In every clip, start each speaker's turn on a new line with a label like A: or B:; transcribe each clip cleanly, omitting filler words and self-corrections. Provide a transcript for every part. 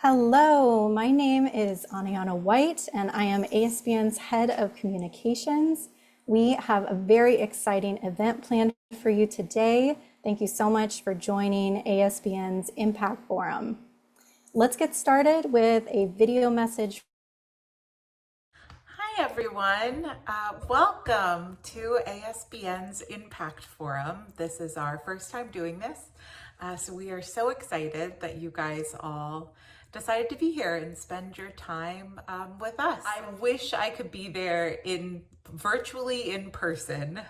A: Hello, my name is Aniana White, and I am ASBN's Head of Communications. We have a very exciting event planned for you today. Thank you so much for joining ASBN's Impact Forum. Let's get started with a video message.
B: Hi everyone, welcome to ASBN's Impact Forum. This is our first time doing this, so we are so excited that you guys all decided to be here and spend your time with us. I wish I could be there virtually in person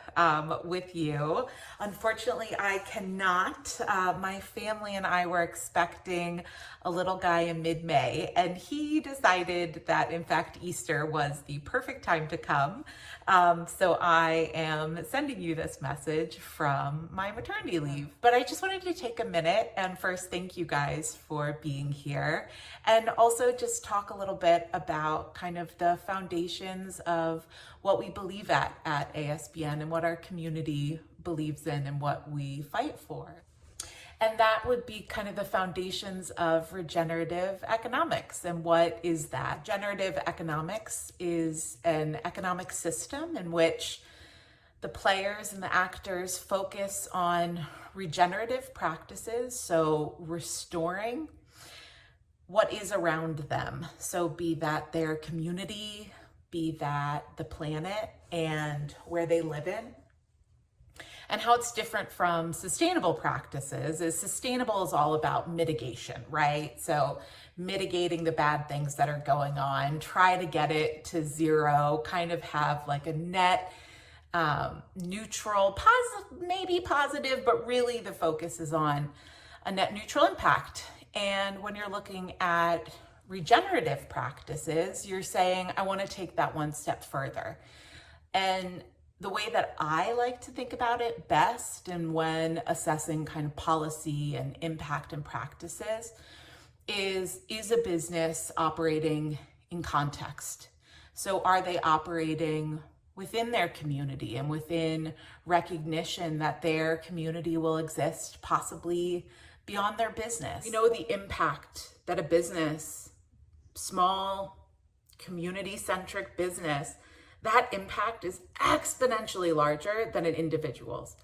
B: with you. Unfortunately, I cannot. My family and I were expecting a little guy in mid-May, and he decided that in fact Easter was the perfect time to come. So I am sending you this message from my maternity leave. But I just wanted to take a minute and first thank you guys for being here, and also just talk a little bit about kind of the foundations of what we believe at ASBN and what our community believes in and what we fight for. And that would be kind of the foundations of regenerative economics. And what is that? Regenerative economics is an economic system in which the players and the actors focus on regenerative practices, so restoring what is around them. So be that their community, be that the planet and where they live in. And how it's different from sustainable practices is sustainable is all about mitigation, right? So mitigating the bad things that are going on, try to get it to zero, kind of have like a net neutral, maybe positive, but really the focus is on a net neutral impact. And when you're looking at regenerative practices, you're saying, I want to take that one step further. And the way that I like to think about it best, and when assessing kind of policy and impact and practices, is a business operating in context? So are they operating within their community and within recognition that their community will exist possibly beyond their business? You know, the impact that a business, small, community-centric business, that impact is exponentially larger than an individual's,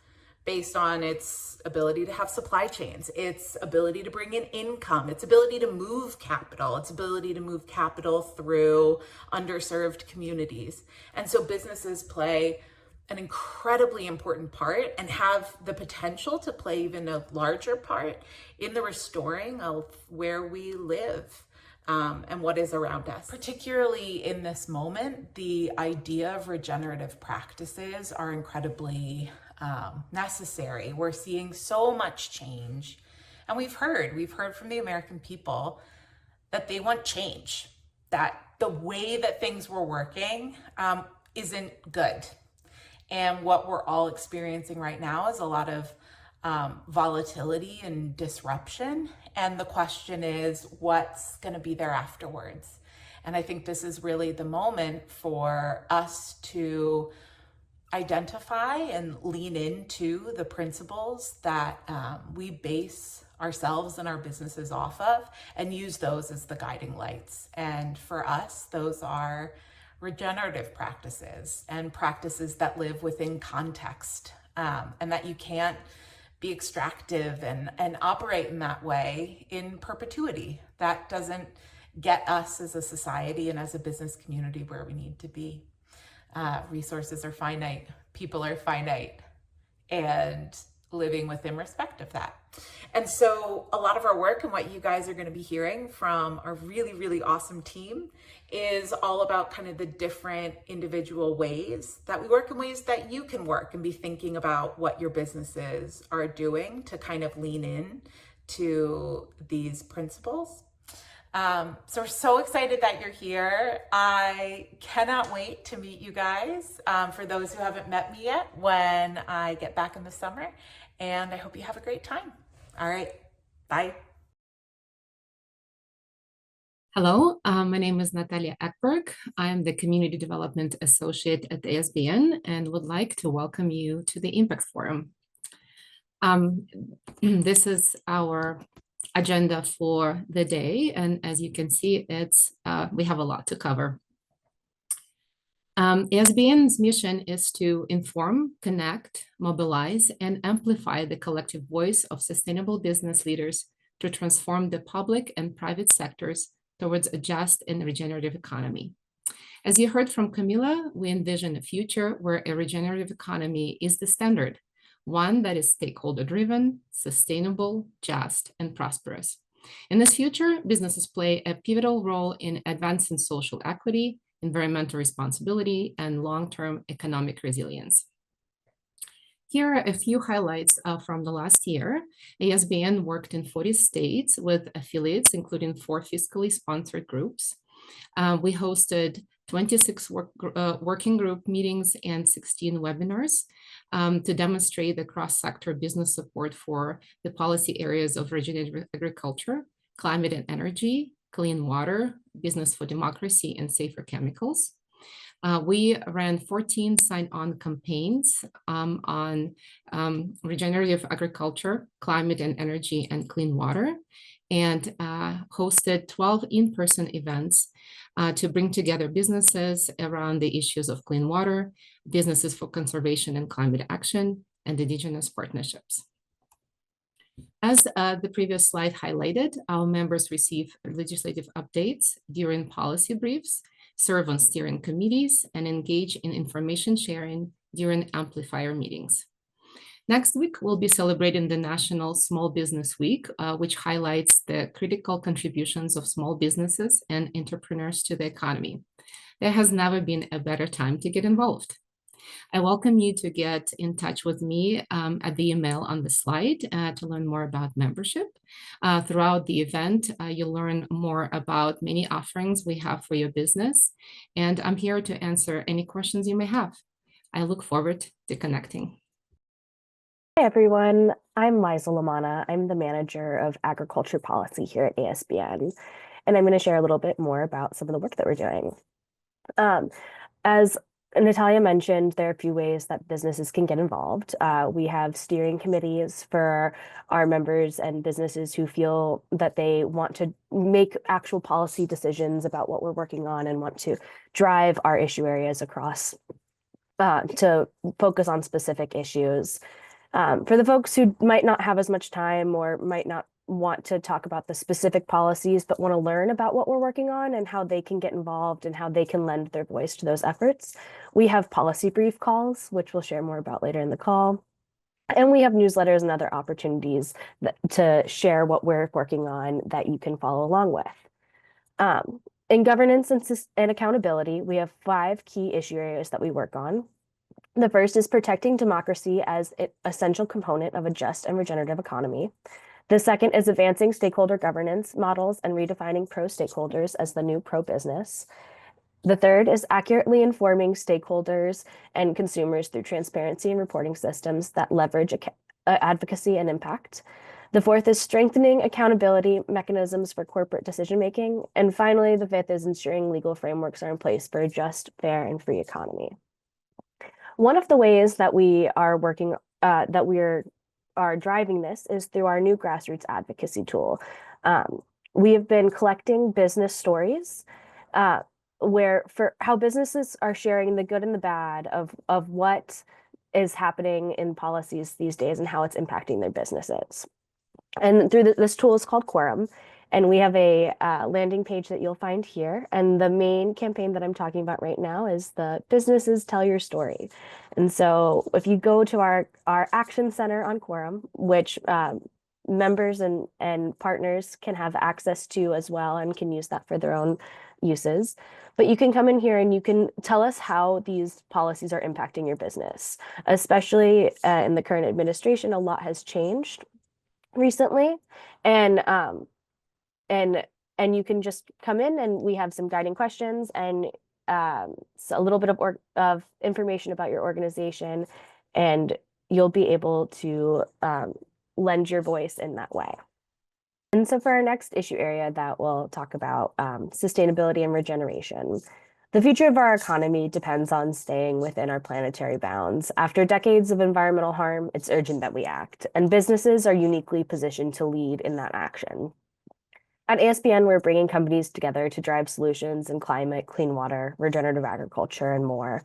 B: based on its ability to have supply chains, its ability to bring in income, its ability to move capital, its ability to move capital through underserved communities. And so businesses play an incredibly important part and have the potential to play even a larger part in the restoring of where we live. And what is around us. Particularly in this moment, the idea of regenerative practices are incredibly necessary. We're seeing so much change, and we've heard from the American people that they want change, that the way that things were working isn't good. And what we're all experiencing right now is a lot of volatility and disruption. And the question is, what's going to be there afterwards? And I think this is really the moment for us to identify and lean into the principles that we base ourselves and our businesses off of, and use those as the guiding lights. And for us, those are regenerative practices and practices that live within context, and that you can't be extractive and operate in that way in perpetuity. That doesn't get us as a society and as a business community where we need to be. Resources are finite, people are finite, and living within respect of that. And so a lot of our work and what you guys are going to be hearing from our really, really awesome team is all about kind of the different individual ways that we work and ways that you can work and be thinking about what your businesses are doing to kind of lean in to these principles. So we're so excited that you're here. I cannot wait to meet you guys, for those who haven't met me yet, when I get back in the summer, and I hope you have a great time. All right, bye.
C: Hello, my name is Natalia Ekberg. I am the Community Development Associate at ASBN and would like to welcome you to the Impact Forum. This is our agenda for the day. And as you can see, we have a lot to cover. ASBN's mission is to inform, connect, mobilize, and amplify the collective voice of sustainable business leaders to transform the public and private sectors towards a just and regenerative economy. As you heard from Camila, we envision a future where a regenerative economy is the standard, one that is stakeholder-driven, sustainable, just, and prosperous. In this future, businesses play a pivotal role in advancing social equity, environmental responsibility, and long-term economic resilience. Here are a few highlights from the last year. ASBN worked in 40 states with affiliates, including 4 fiscally sponsored groups. We hosted 26 working group meetings and 16 webinars to demonstrate the cross-sector business support for the policy areas of regenerative agriculture, climate and energy, clean water, business for democracy, and safer chemicals. We ran 14 sign-on campaigns on regenerative agriculture, climate and energy, and clean water, and hosted 12 in-person events to bring together businesses around the issues of clean water, businesses for conservation and climate action, and Indigenous partnerships. As the previous slide highlighted, our members receive legislative updates during policy briefs, serve on steering committees, and engage in information sharing during amplifier meetings. Next week, we'll be celebrating the National Small Business Week, which highlights the critical contributions of small businesses and entrepreneurs to the economy. There has never been a better time to get involved. I welcome you to get in touch with me at the email on the slide to learn more about membership. Throughout the event, you'll learn more about many offerings we have for your business, and I'm here to answer any questions you may have. I look forward to connecting.
D: Hi, everyone. I'm Liza Lamana. I'm the manager of agriculture policy here at ASBN, and I'm going to share a little bit more about some of the work that we're doing. As Natalia mentioned, there are a few ways that businesses can get involved. We have steering committees for our members and businesses who feel that they want to make actual policy decisions about what we're working on and want to drive our issue areas across to focus on specific issues. For the folks who might not have as much time or might not want to talk about the specific policies, but want to learn about what we're working on and how they can get involved and how they can lend their voice to those efforts, we have policy brief calls, which we'll share more about later in the call. And we have newsletters and other opportunities to share what we're working on that you can follow along with. In governance and accountability, we have 5 key issue areas that we work on. The first is protecting democracy as an essential component of a just and regenerative economy. The second is advancing stakeholder governance models and redefining pro-stakeholders as the new pro-business. The third is accurately informing stakeholders and consumers through transparency and reporting systems that leverage advocacy and impact. The fourth is strengthening accountability mechanisms for corporate decision-making. And finally, the fifth is ensuring legal frameworks are in place for a just, fair, and free economy. One of the ways that we are working, are driving this is through our new grassroots advocacy tool. We have been collecting business stories for how businesses are sharing the good and the bad of what is happening in policies these days and how it's impacting their businesses. And through this tool is called Quorum, and we have a landing page that you'll find here. And the main campaign that I'm talking about right now is the Businesses Tell Your Story. And so if you go to our action center on Quorum, which members and partners can have access to as well and can use that for their own uses. But you can come in here and you can tell us how these policies are impacting your business, especially in the current administration. A lot has changed recently, and you can just come in and we have some guiding questions and so a little bit of information about your organization, and you'll be able to lend your voice in that way. And so for our next issue area that we'll talk about sustainability and regeneration. The future of our economy depends on staying within our planetary bounds. After decades of environmental harm, it's urgent that we act, and businesses are uniquely positioned to lead in that action. At ASBN, we're bringing companies together to drive solutions in climate, clean water, regenerative agriculture, and more.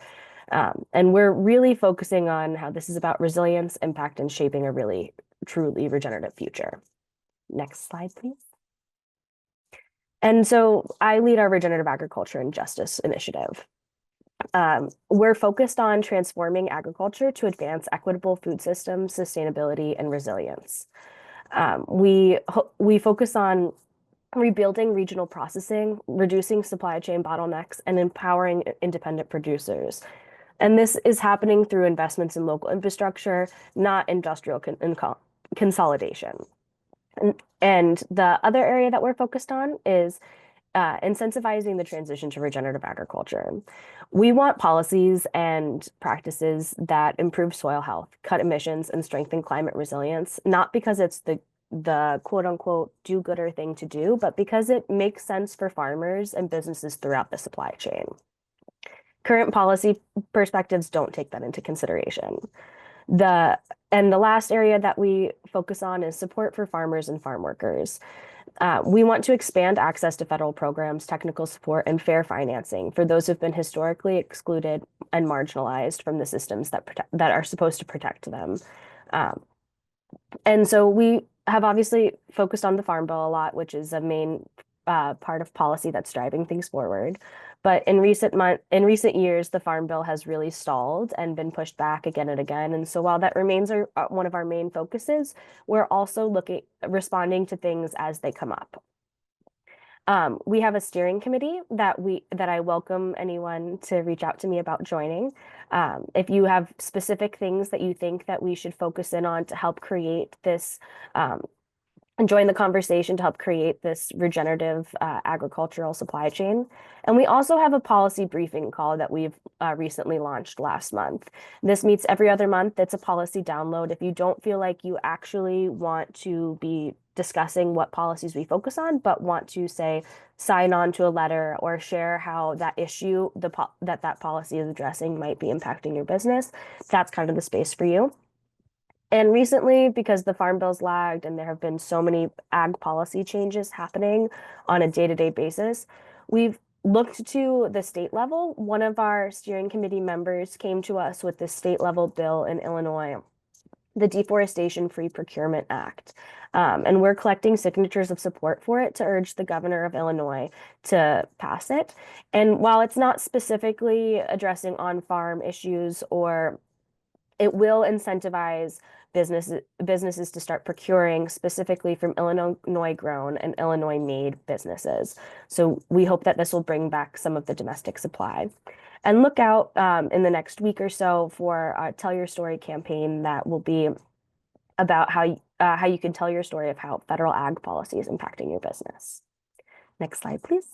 D: And we're really focusing on how this is about resilience, impact, and shaping a really, truly regenerative future. Next slide, please. And so I lead our Regenerative Agriculture and Justice Initiative. We're focused on transforming agriculture to advance equitable food systems, sustainability, and resilience. We focus on rebuilding regional processing, reducing supply chain bottlenecks, and empowering independent producers. And this is happening through investments in local infrastructure, not industrial consolidation. And the other area that we're focused on is incentivizing the transition to regenerative agriculture. We want policies and practices that improve soil health, cut emissions, and strengthen climate resilience, not because it's the quote unquote do-gooder thing to do, but because it makes sense for farmers and businesses throughout the supply chain. Current policy perspectives don't take that into consideration. And the last area that we focus on is support for farmers and farm workers. We want to expand access to federal programs, technical support, and fair financing for those who've been historically excluded and marginalized from the systems that are supposed to protect them. And so we have obviously focused on the Farm Bill a lot, which is a main part of policy that's driving things forward. But in recent years, the Farm Bill has really stalled and been pushed back again and again. And so while that remains one of our main focuses, we're also responding to things as they come up. We have a steering committee that I welcome anyone to reach out to me about joining. If you have specific things that you think that we should focus in on to help create this and join the conversation to help create this regenerative agricultural supply chain. And we also have a policy briefing call that we've recently launched last month. This meets every other month. It's a policy download. If you don't feel like you actually want to be discussing what policies we focus on, but want to say, sign on to a letter or share how that issue that policy is addressing might be impacting your business, that's kind of the space for you. And recently, because the Farm Bill's lagged and there have been so many ag policy changes happening on a day-to-day basis, we've looked to the state level. One of our steering committee members came to us with this state level bill in Illinois, the Deforestation Free Procurement Act. And we're collecting signatures of support for it to urge the governor of Illinois to pass it. And while it's not specifically addressing on-farm issues, or it will incentivize businesses to start procuring specifically from Illinois grown and Illinois made businesses. So we hope that this will bring back some of the domestic supply. And look out in the next week or so for our Tell Your Story campaign that will be about how you can tell your story of how federal ag policy is impacting your business. Next slide, please.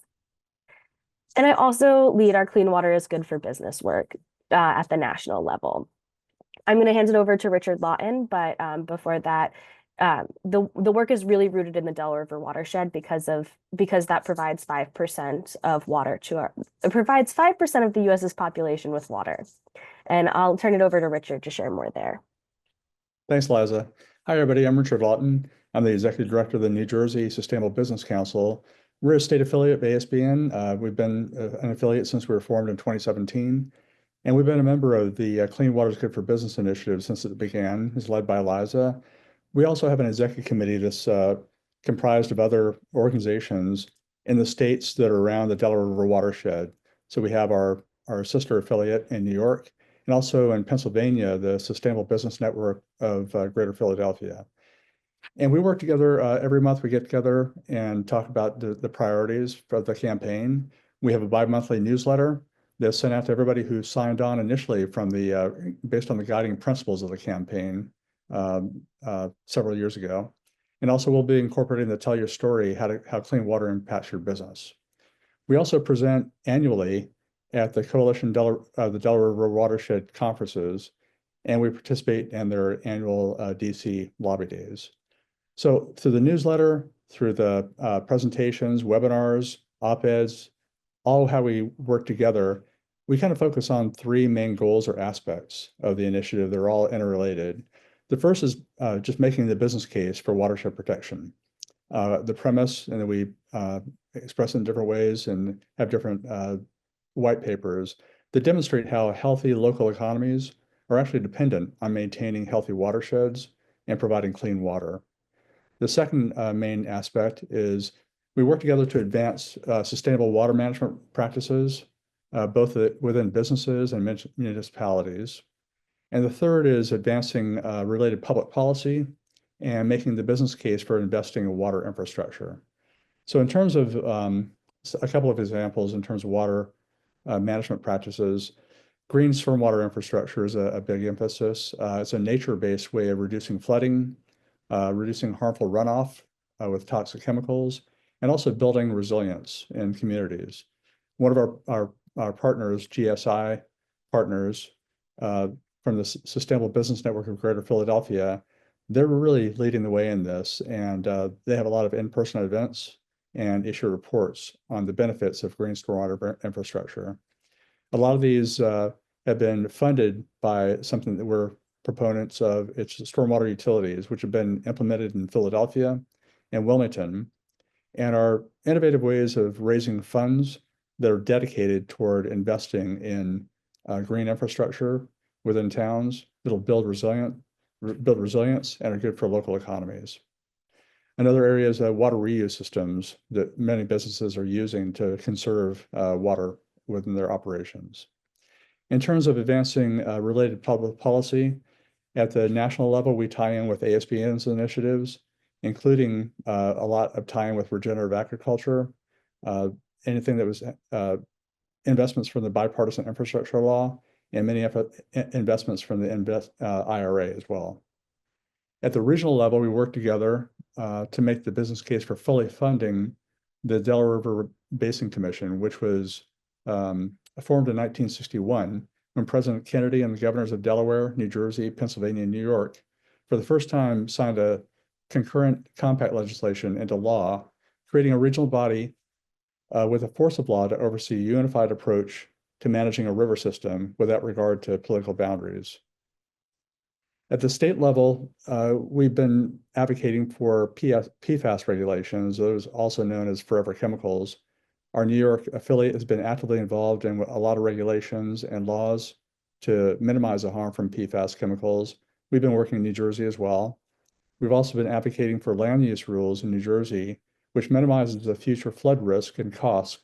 D: And I also lead our Clean Water is Good for Business work at the national level. I'm going to hand it over to Richard Lawton, but before that, the work is really rooted in the Delaware River watershed because that provides 5% of water it provides 5% of the U.S.'s population with water. And I'll turn it over to Richard to share more there.
E: Thanks, Liza. Hi, everybody. I'm Richard Lawton. I'm the Executive Director of the New Jersey Sustainable Business Council. We're a state affiliate of ASBN. We've been an affiliate since we were formed in 2017. And we've been a member of the Clean Water is Good for Business initiative since it began. It's led by Liza. We also have an executive committee that's comprised of other organizations in the states that are around the Delaware River watershed. So we have our sister affiliate in New York, and also in Pennsylvania, the Sustainable Business Network of Greater Philadelphia. And we work together every month. We get together and talk about the priorities for the campaign. We have a bi-monthly newsletter that's sent out to everybody who signed on initially from based on the guiding principles of the campaign several years ago. And also we'll be incorporating the Tell Your Story, how clean water impacts your business. We also present annually at the Coalition the Delaware River Watershed conferences, and we participate in their annual DC lobby days. So through the newsletter, through the presentations, webinars, op-eds, all how we work together, we kind of focus on three main goals or aspects of the initiative. They're all interrelated. The first is just making the business case for watershed protection. The premise, and then we express it in different ways and have different white papers that demonstrate how healthy local economies are actually dependent on maintaining healthy watersheds and providing clean water. The second main aspect is we work together to advance sustainable water management practices, both within businesses and municipalities. And the third is advancing related public policy and making the business case for investing in water infrastructure. So in terms of a couple of examples in terms of water management practices, green stormwater infrastructure is a big emphasis. It's a nature-based way of reducing flooding, reducing harmful runoff with toxic chemicals, and also building resilience in communities. One of our partners, GSI partners, from the Sustainable Business Network of Greater Philadelphia, they're really leading the way in this, and they have a lot of in-person events and issue reports on the benefits of green stormwater infrastructure. A lot of these have been funded by something that we're proponents of. It's stormwater utilities, which have been implemented in Philadelphia and Wilmington, and are innovative ways of raising funds that are dedicated toward investing in green infrastructure within towns that'll build resilience and are good for local economies. Another area is water reuse systems that many businesses are using to conserve water within their operations. In terms of advancing related public policy, at the national level, we tie in with ASBN's initiatives, including a lot of tie-in with regenerative agriculture, anything that was investments from the bipartisan infrastructure law, and many investments from the IRA as well. At the regional level, we work together to make the business case for fully funding the Delaware River Basin Commission, which was formed in 1961 when President Kennedy and the governors of Delaware, New Jersey, Pennsylvania, and New York for the first time signed a concurrent compact legislation into law, creating a regional body with a force of law to oversee a unified approach to managing a river system without regard to political boundaries. At the state level, we've been advocating for PFAS regulations, those also known as forever chemicals. Our New York affiliate has been actively involved in a lot of regulations and laws to minimize the harm from PFAS chemicals. We've been working in New Jersey as well. We've also been advocating for land use rules in New Jersey, which minimizes the future flood risk and costs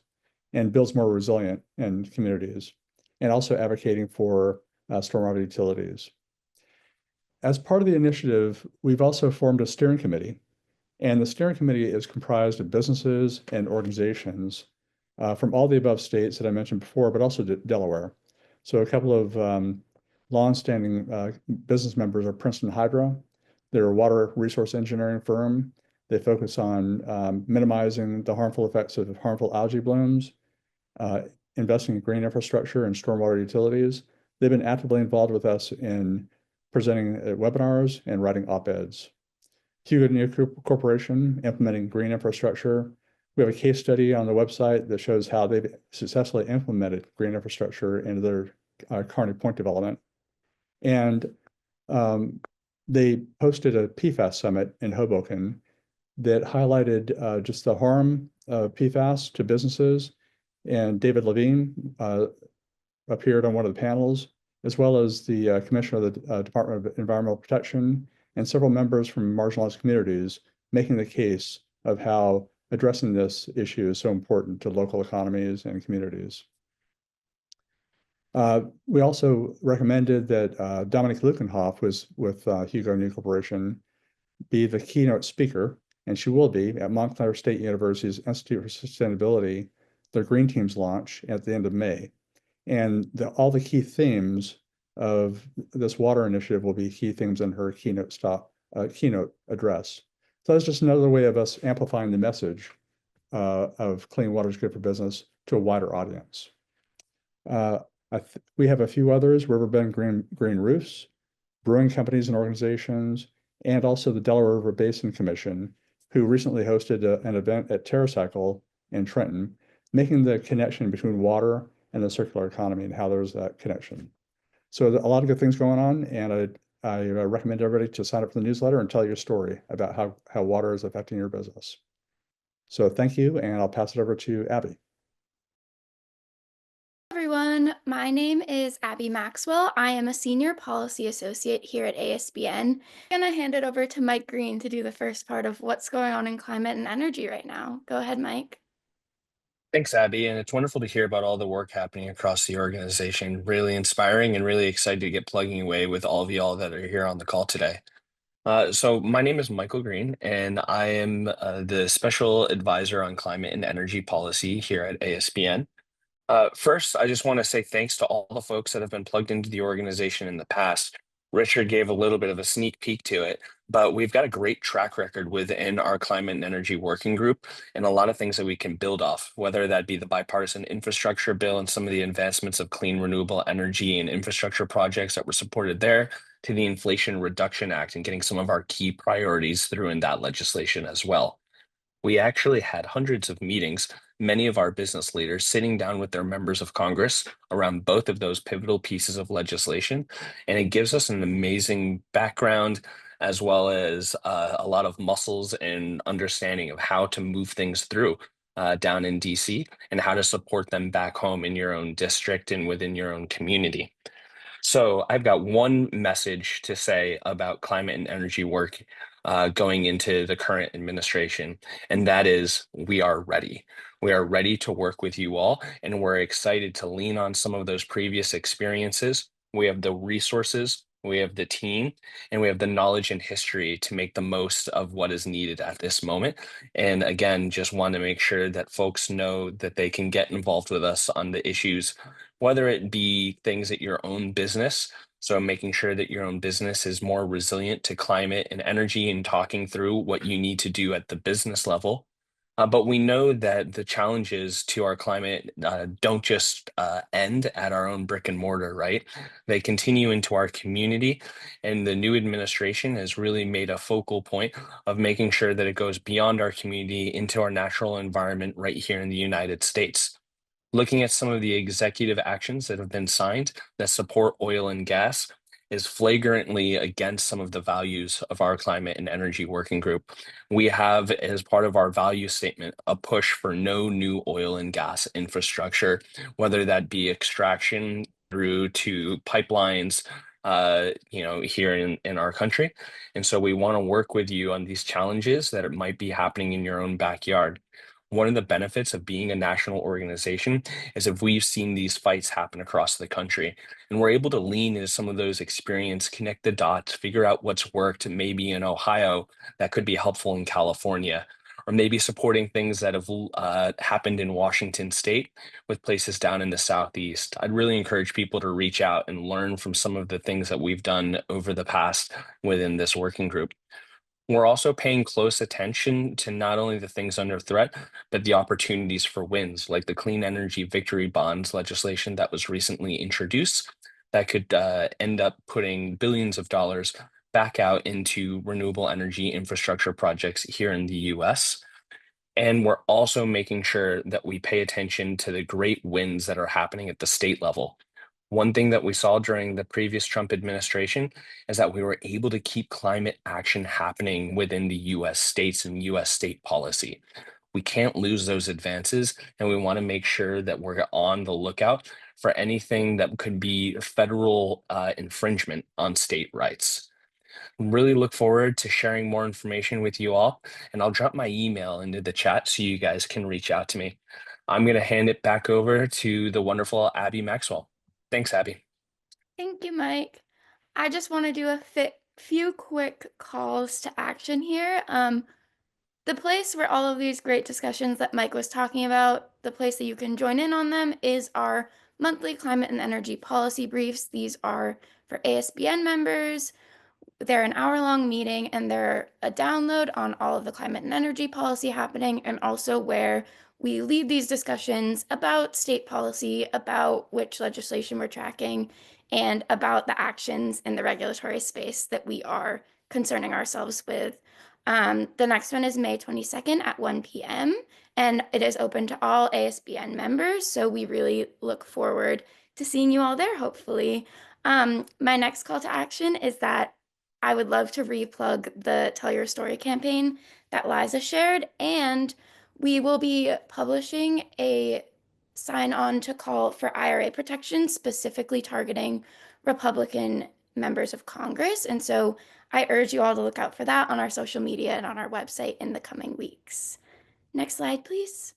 E: and builds more resilient in communities, and also advocating for stormwater utilities. As part of the initiative, we've also formed a steering committee, and the steering committee is comprised of businesses and organizations from all the above states that I mentioned before, but also Delaware. So a couple of longstanding business members are Princeton Hydro. They're a water resource engineering firm. They focus on minimizing the harmful effects of harmful algae blooms, investing in green infrastructure and stormwater utilities. They've been actively involved with us in presenting webinars and writing op-eds. Hugo New Corporation, implementing green infrastructure. We have a case study on the website that shows how they've successfully implemented green infrastructure into their Kearney Point development. And they hosted a PFAS summit in Hoboken that highlighted just the harm of PFAS to businesses. And David Levine appeared on one of the panels, as well as the Commissioner of the Department of Environmental Protection and several members from marginalized communities, making the case of how addressing this issue is so important to local economies and communities. We also recommended that Dominique Lukenhoff was with Hugo New Corporation be the keynote speaker, and she will be at Montclair State University's Institute for Sustainability, their Green Teams launch at the end of May. And all the key themes of this water initiative will be key themes in her keynote address. So that's just another way of us amplifying the message of clean water is good for business to a wider audience. We have a few others: Riverbend Green Roofs, brewing companies and organizations, and also the Delaware River Basin Commission, who recently hosted an event at TerraCycle in Trenton making the connection between water and the circular economy and how there's that connection. So a lot of good things going on, and I recommend everybody to sign up for the newsletter and tell your story about how water is affecting your business. So thank you, and I'll pass it over to Abby.
F: Everyone, my name is Abby Maxwell. I am a senior policy associate here at ASBN. I'm going to hand it over to Mike Green to do the first part of what's going on in climate and energy right now. Go ahead, Mike.
G: Thanks, Abby. And it's wonderful to hear about all the work happening across the organization. Really inspiring and really excited to get plugging away with all of y'all that are here on the call today. So my name is Michael Green, and I am the Special Advisor on Climate and Energy Policy here at ASBN. First, I just want to say thanks to all the folks that have been plugged into the organization in the past. Richard gave a little bit of a sneak peek to it, but we've got a great track record within our climate and energy working group and a lot of things that we can build off, whether that be the bipartisan infrastructure bill and some of the advancements of clean renewable energy and infrastructure projects that were supported there, to the Inflation Reduction Act and getting some of our key priorities through in that legislation as well. We actually had hundreds of meetings, many of our business leaders sitting down with their members of Congress around both of those pivotal pieces of legislation. And it gives us an amazing background as well as a lot of muscles and understanding of how to move things through down in DC and how to support them back home in your own district and within your own community. So I've got one message to say about climate and energy work going into the current administration, and that is we are ready. We are ready to work with you all, and we're excited to lean on some of those previous experiences. We have the resources, we have the team, and we have the knowledge and history to make the most of what is needed at this moment. And again, just want to make sure that folks know that they can get involved with us on the issues, whether it be things at your own business. So making sure that your own business is more resilient to climate and energy and talking through what you need to do at the business level. But we know that the challenges to our climate don't just end at our own brick and mortar, right? They continue into our community. And the new administration has really made a focal point of making sure that it goes beyond our community into our natural environment right here in the United States. Looking at some of the executive actions that have been signed that support oil and gas is flagrantly against some of the values of our climate and energy working group. We have, as part of our value statement, a push for no new oil and gas infrastructure, whether that be extraction through to pipelines, here in our country. And so we want to work with you on these challenges that it might be happening in your own backyard. One of the benefits of being a national organization is if we've seen these fights happen across the country and we're able to lean into some of those experience, connect the dots, figure out what's worked maybe in Ohio that could be helpful in California, or maybe supporting things that have happened in Washington State with places down in the Southeast. I'd really encourage people to reach out and learn from some of the things that we've done over the past within this working group. We're also paying close attention to not only the things under threat, but the opportunities for wins, like the Clean Energy Victory Bonds legislation that was recently introduced that could end up putting billions of dollars back out into renewable energy infrastructure projects here in the US. And we're also making sure that we pay attention to the great wins that are happening at the state level. One thing that we saw during the previous Trump administration is that we were able to keep climate action happening within the US states and US state policy. We can't lose those advances, and we want to make sure that we're on the lookout for anything that could be federal infringement on state rights. Really look forward to sharing more information with you all, and I'll drop my email into the chat so you guys can reach out to me. I'm going to hand it back over to the wonderful Abby Maxwell. Thanks, Abby.
F: Thank you, Mike. I just want to do a few quick calls to action here. The place where all of these great discussions that Mike was talking about, the place that you can join in on them is our monthly climate and energy policy briefs. These are for ASBN members. They're an hour-long meeting, and they're a download on all of the climate and energy policy happening, and also where we lead these discussions about state policy, about which legislation we're tracking, and about the actions in the regulatory space that we are concerning ourselves with. The next one is May 22nd at 1 p.m. and it is open to all ASBN members. So we really look forward to seeing you all there, hopefully. My next call to action is that I would love to replug the Tell Your Story campaign that Liza shared, and we will be publishing a sign on to call for IRA protection, specifically targeting Republican members of Congress. And so I urge you all to look out for that on our social media and on our website in the coming weeks. Next slide, please.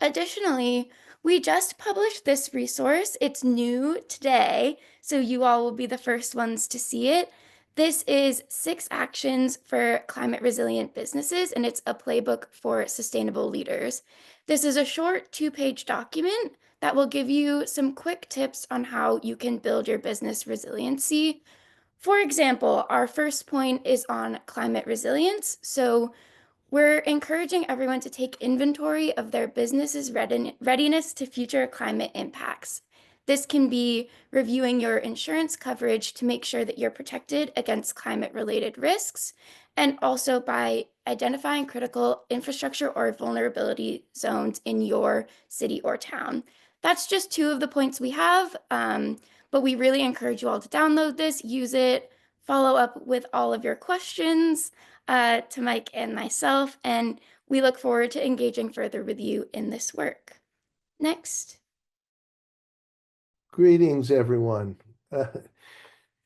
F: Additionally, we just published this resource. It's new today, so you all will be the first ones to see it. This is 6 actions for climate resilient businesses, and it's a playbook for sustainable leaders. This is a short 2-page document that will give you some quick tips on how you can build your business resiliency. For example, our first point is on climate resilience. So we're encouraging everyone to take inventory of their business's readiness to future climate impacts. This can be reviewing your insurance coverage to make sure that you're protected against climate-related risks, and also by identifying critical infrastructure or vulnerability zones in your city or town. That's just 2 of the points we have, but we really encourage you all to download this, use it, follow up with all of your questions to Mike and myself, and we look forward to engaging further with you in this work. Next.
H: Greetings, everyone.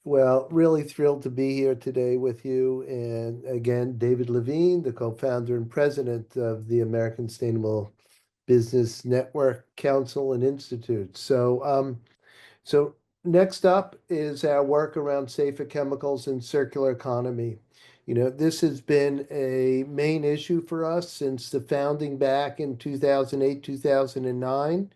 H: Well, really thrilled to be here today with you. And again, David Levine, the co-founder and president of the American Sustainable Business Network Council and Institute. So next up is our work around safer chemicals and circular economy. This has been a main issue for us since the founding back in 2008, 2009.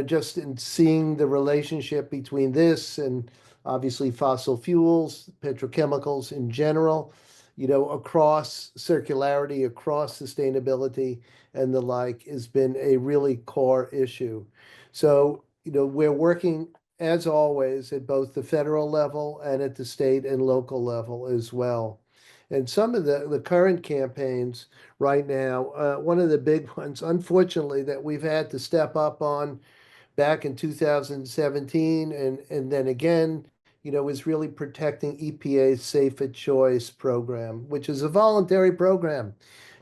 H: Just in seeing the relationship between this and obviously fossil fuels, petrochemicals in general, across circularity, across sustainability and the like has been a really core issue. So, we're working as always at both the federal level and at the state and local level as well. And some of the current campaigns right now, one of the big ones, unfortunately, that we've had to step up on back in 2017 and then again, is really protecting EPA's Safe at Choice program, which is a voluntary program,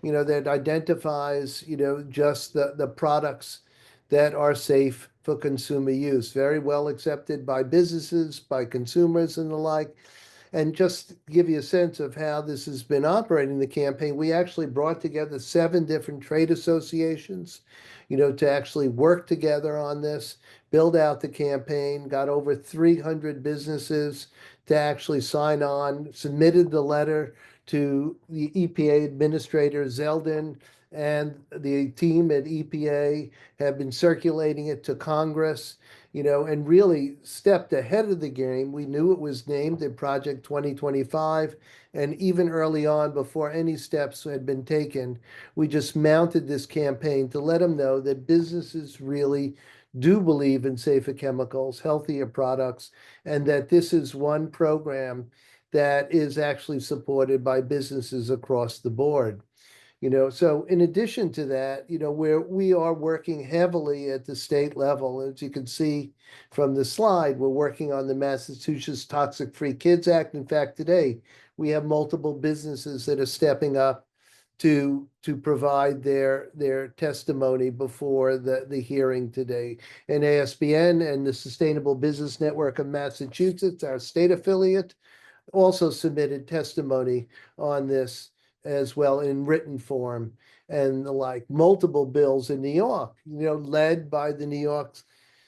H: that identifies, just the products that are safe for consumer use, very well accepted by businesses, by consumers and the like. And just to give you a sense of how this has been operating, the campaign, we actually brought together 7 different trade associations, to actually work together on this, build out the campaign, got over 300 businesses to actually sign on, submitted the letter to the EPA Administrator Zeldin, and the team at EPA have been circulating it to Congress, and really stepped ahead of the game. We knew it was named in Project 2025, and even early on, before any steps had been taken, we just mounted this campaign to let them know that businesses really do believe in safer chemicals, healthier products, and that this is one program that is actually supported by businesses across the board. So in addition to that, where we are working heavily at the state level, as you can see from the slide, we're working on the Massachusetts Toxic Free Kids Act. In fact, today we have multiple businesses that are stepping up to provide their testimony before the hearing today. And ASBN and the Sustainable Business Network of Massachusetts, our state affiliate, also submitted testimony on this as well in written form and the like. Multiple bills in New York, led by the New York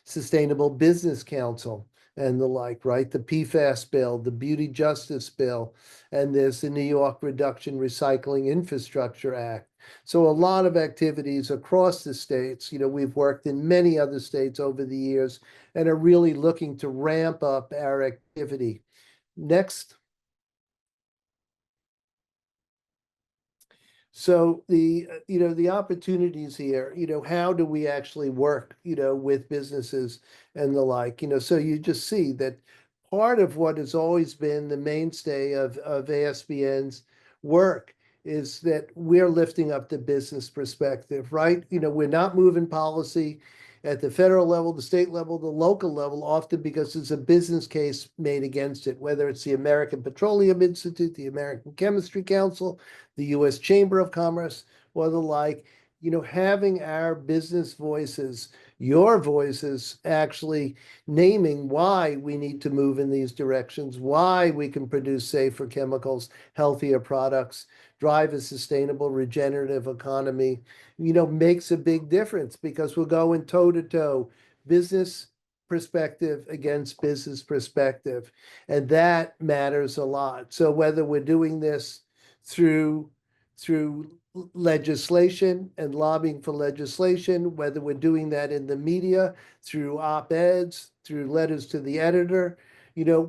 H: Sustainable Business Council and the like, right? The PFAS bill, the Beauty Justice bill, and there's the New York Reduction Recycling Infrastructure Act. So a lot of activities across the states. We've worked in many other states over the years and are really looking to ramp up our activity. Next. So the opportunities here, how do we actually work, with businesses and the like, so you just see that part of what has always been the mainstay of ASBN's work is that we're lifting up the business perspective, right? We're not moving policy at the federal level, the state level, the local level, often because there's a business case made against it, whether it's the American Petroleum Institute, the American Chemistry Council, the U.S. Chamber of Commerce, or the like. Having our business voices, your voices, actually naming why we need to move in these directions, why we can produce safer chemicals, healthier products, drive a sustainable regenerative economy, makes a big difference, because we're going toe to toe, business perspective against business perspective. And that matters a lot. So whether we're doing this through legislation and lobbying for legislation, whether we're doing that in the media, through op-eds, through letters to the editor,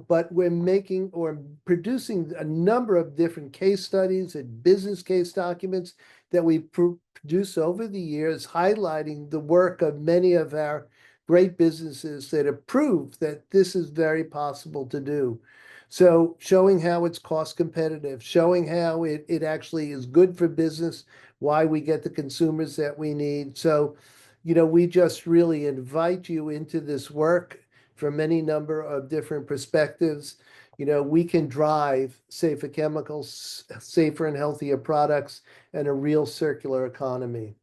H: but we're making or producing a number of different case studies and business case documents that we produce over the years, highlighting the work of many of our great businesses that have proved that this is very possible to do. So showing how it's cost competitive, showing how it actually is good for business, why we get the consumers that we need. So, we just really invite you into this work from any number of different perspectives. We can drive safer chemicals, safer and healthier products, and a real circular economy.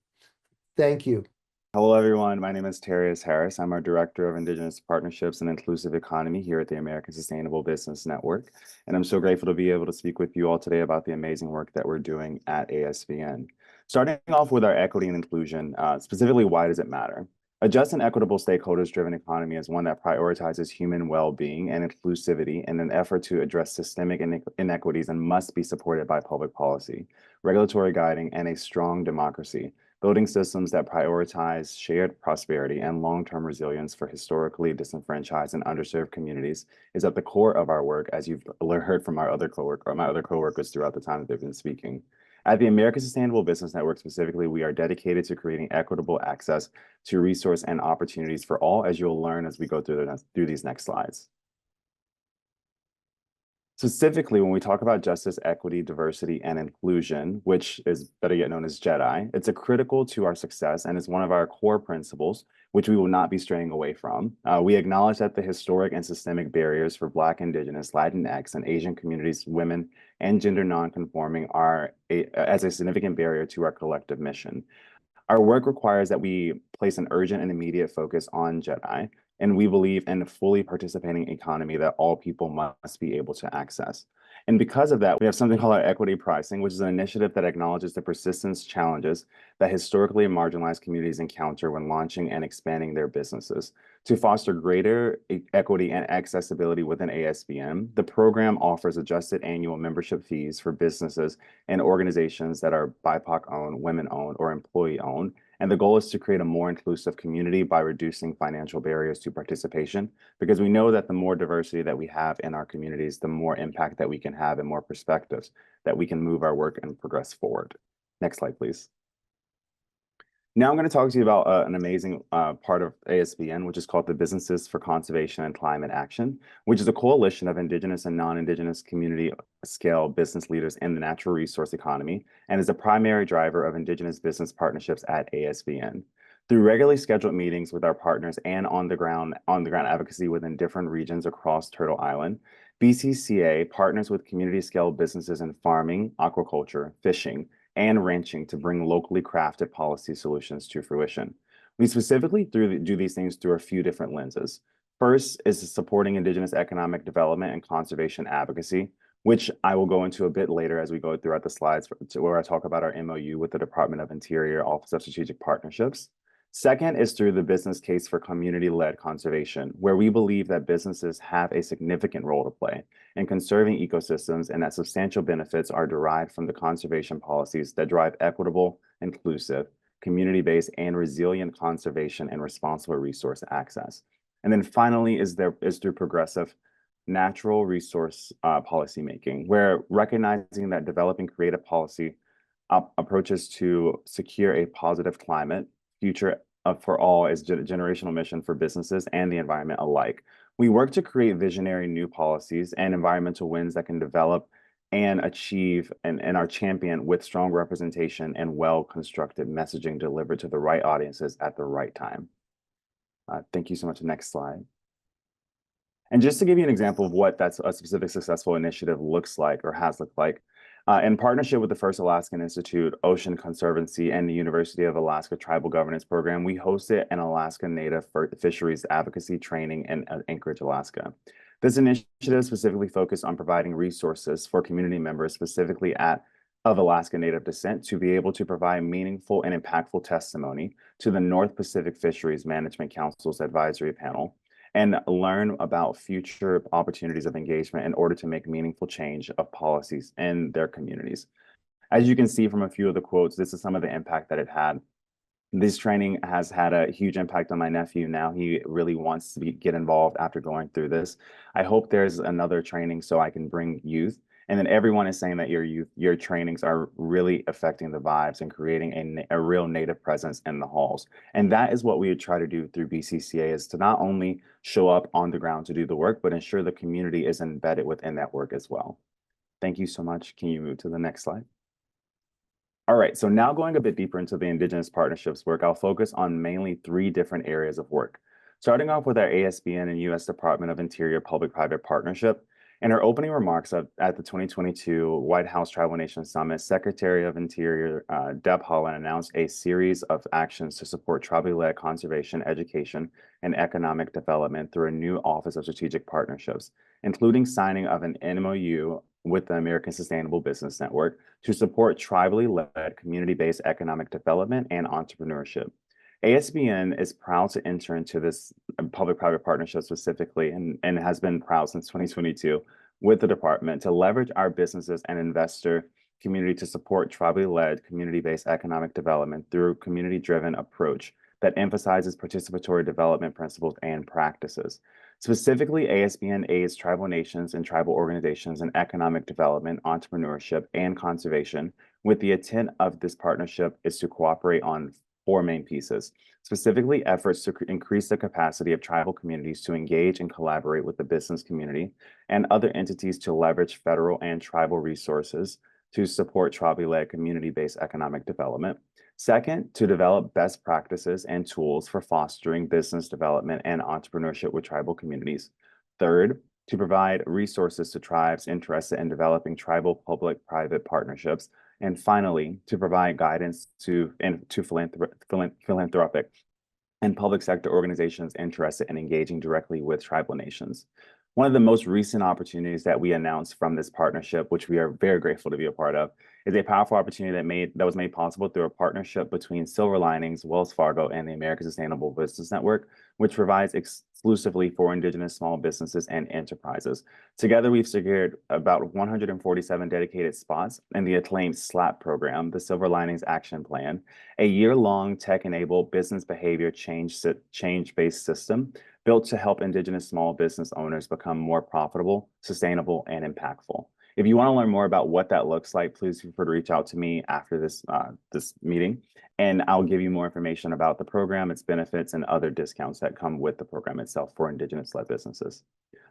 H: Thank you.
I: Hello, everyone. My name is Terrius Harris. I'm our Director of Indigenous Partnerships and Inclusive Economy here at the American Sustainable Business Network. And I'm so grateful to be able to speak with you all today about the amazing work that we're doing at ASBN. Starting off with our equity and inclusion, specifically, why does it matter? A just and equitable stakeholders-driven economy is one that prioritizes human well-being and inclusivity in an effort to address systemic inequities and must be supported by public policy, regulatory guiding, and a strong democracy. Building systems that prioritize shared prosperity and long-term resilience for historically disenfranchised and underserved communities is at the core of our work, as you've heard from my other coworkers throughout the time that they've been speaking. At the American Sustainable Business Network specifically, we are dedicated to creating equitable access to resource and opportunities for all, as you'll learn as we go through these next slides. Specifically, when we talk about justice, equity, diversity, and inclusion, which is better yet known as JEDI, it's a critical to our success and is one of our core principles, which we will not be straying away from. We acknowledge that the historic and systemic barriers for Black, Indigenous, Latinx, and Asian communities, women, and gender nonconforming are as a significant barrier to our collective mission. Our work requires that we place an urgent and immediate focus on JEDI, and we believe in a fully participating economy that all people must be able to access. And because of that, we have something called our equity pricing, which is an initiative that acknowledges the persistence challenges that historically marginalized communities encounter when launching and expanding their businesses. To foster greater equity and accessibility within ASBN, the program offers adjusted annual membership fees for businesses and organizations that are BIPOC-owned, women-owned, or employee-owned. And the goal is to create a more inclusive community by reducing financial barriers to participation, because we know that the more diversity that we have in our communities, the more impact that we can have and more perspectives that we can move our work and progress forward. Next slide, please. Now I'm going to talk to you about an amazing part of ASBN, which is called the Businesses for Conservation and Climate Action, which is a coalition of Indigenous and non-Indigenous community-scale business leaders in the natural resource economy, and is a primary driver of Indigenous business partnerships at ASBN. Through regularly scheduled meetings with our partners and on-the-ground advocacy within different regions across Turtle Island, BCCA partners with community-scale businesses in farming, aquaculture, fishing, and ranching to bring locally crafted policy solutions to fruition. We specifically do these things through a few different lenses. First is supporting Indigenous economic development and conservation advocacy, which I will go into a bit later as we go throughout the slides where I talk about our MOU with the Department of Interior Office of Strategic Partnerships. Second is through the business case for community-led conservation, where we believe that businesses have a significant role to play in conserving ecosystems and that substantial benefits are derived from the conservation policies that drive equitable, inclusive, community-based, and resilient conservation and responsible resource access. And then finally is through progressive natural resource policymaking, where recognizing that developing creative policy approaches to secure a positive climate future for all is a generational mission for businesses and the environment alike. We work to create visionary new policies and environmental wins that can develop and achieve and are championed with strong representation and well-constructed messaging delivered to the right audiences at the right time. Thank you so much. Next slide. And just to give you an example of what that's a specific successful initiative looks like or has looked like, in partnership with the First Alaskan Institute, Ocean Conservancy, and the University of Alaska Tribal Governance Program, we hosted an Alaska Native Fisheries Advocacy training in Anchorage, Alaska. This initiative specifically focused on providing resources for community members, specifically of Alaska Native descent, to be able to provide meaningful and impactful testimony to the North Pacific Fisheries Management Council's advisory panel and learn about future opportunities of engagement in order to make meaningful change of policies in their communities. As you can see from a few of the quotes, this is some of the impact that it had. This training has had a huge impact on my nephew. Now he really wants to get involved after going through this. I hope there's another training so I can bring youth. And then everyone is saying that your trainings are really affecting the vibes and creating a real Native presence in the halls. And that is what we would try to do through BCCA, is to not only show up on the ground to do the work, but ensure the community is embedded within that work as well. Thank you so much. Can you move to the next slide? All right, so now going a bit deeper into the Indigenous Partnerships work, I'll focus on mainly 3 different areas of work. Starting off with our ASBN and U.S. Department of Interior Public-Private Partnership. In her opening remarks at the 2022 White House Tribal Nations Summit, Secretary of Interior Deb Haaland announced a series of actions to support tribally-led conservation, education, and economic development through a new Office of Strategic Partnerships, including signing of an MOU with the American Sustainable Business Network to support tribally-led community-based economic development and entrepreneurship. ASBN is proud to enter into this public-private partnership specifically, and has been proud since 2022 with the department to leverage our businesses and investor community to support tribally-led community-based economic development through a community-driven approach that emphasizes participatory development principles and practices. Specifically, ASBN aids tribal nations and tribal organizations in economic development, entrepreneurship, and conservation, with the intent of this partnership is to cooperate on 4 main pieces, specifically efforts to increase the capacity of tribal communities to engage and collaborate with the business community and other entities to leverage federal and tribal resources to support tribally-led community-based economic development. Second, to develop best practices and tools for fostering business development and entrepreneurship with tribal communities. Third, to provide resources to tribes interested in developing tribal public-private partnerships. And finally, to provide guidance to philanthropic and public sector organizations interested in engaging directly with tribal nations. One of the most recent opportunities that we announced from this partnership, which we are very grateful to be a part of, is a powerful opportunity that was made possible through a partnership between Silver Linings, Wells Fargo, and the American Sustainable Business Network, which provides exclusively for Indigenous small businesses and enterprises. Together, we've secured about 147 dedicated spots in the acclaimed SLAP program, the Silver Linings Action Plan, a year-long tech-enabled business behavior change-based system built to help Indigenous small business owners become more profitable, sustainable, and impactful. If you want to learn more about what that looks like, please feel free to reach out to me after this meeting, and I'll give you more information about the program, its benefits, and other discounts that come with the program itself for Indigenous-led businesses.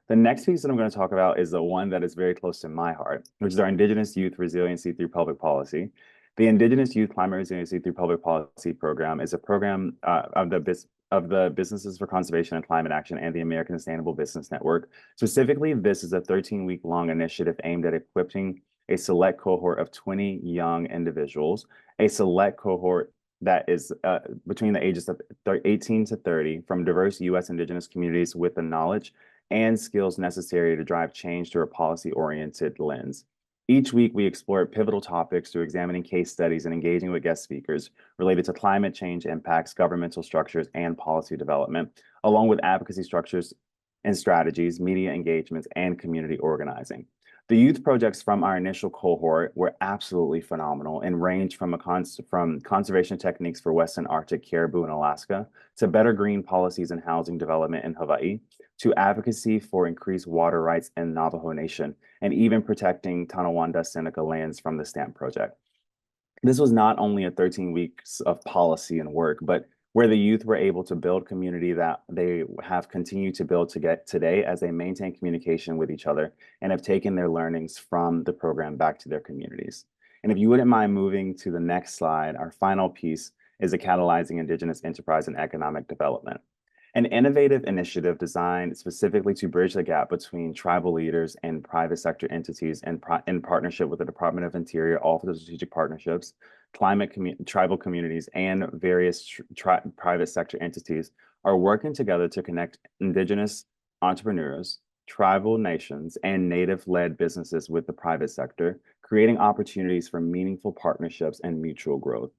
I: The next piece that I'm going to talk about is the one that is very close to my heart, which is our Indigenous Youth Resiliency through Public Policy. The Indigenous Youth Climate Resiliency through Public Policy program is a program of the Businesses for Conservation and Climate Action and the American Sustainable Business Network. Specifically, this is a 13-week-long initiative aimed at equipping a select cohort of 20 young individuals, a select cohort that is between the ages of 18 to 30 from diverse U.S. Indigenous communities with the knowledge and skills necessary to drive change through a policy-oriented lens. Each week, we explore pivotal topics through examining case studies and engaging with guest speakers related to climate change impacts, governmental structures, and policy development, along with advocacy structures and strategies, media engagements, and community organizing. The youth projects from our initial cohort were absolutely phenomenal and range from conservation techniques for Western Arctic caribou in Alaska to better green policies and housing development in Hawaii, to advocacy for increased water rights in Navajo Nation, and even protecting Tonawanda Seneca lands from the Stamp Project. This was not only a 13 weeks of policy and work, but where the youth were able to build community that they have continued to build to get today as they maintain communication with each other and have taken their learnings from the program back to their communities. And if you wouldn't mind moving to the next slide, our final piece is a catalyzing Indigenous enterprise and economic development. An innovative initiative designed specifically to bridge the gap between tribal leaders and private sector entities in partnership with the Department of Interior, Office of Strategic Partnerships, tribal communities, and various private sector entities are working together to connect Indigenous entrepreneurs, tribal nations, and Native-led businesses with the private sector, creating opportunities for meaningful partnerships and mutual growth.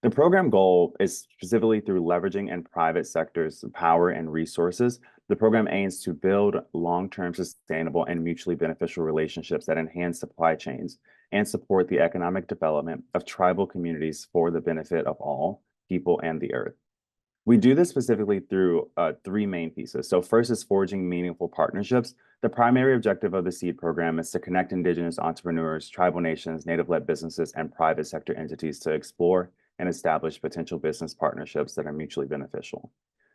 I: The program goal is specifically through leveraging and private sector's power and resources. The program aims to build long-term sustainable and mutually beneficial relationships that enhance supply chains and support the economic development of tribal communities for the benefit of all people and the earth. We do this specifically through three main pieces. So first is forging meaningful partnerships. The primary objective of the SEED program is to connect Indigenous entrepreneurs, tribal nations, Native-led businesses, and private sector entities to explore and establish potential business partnerships that are mutually beneficial.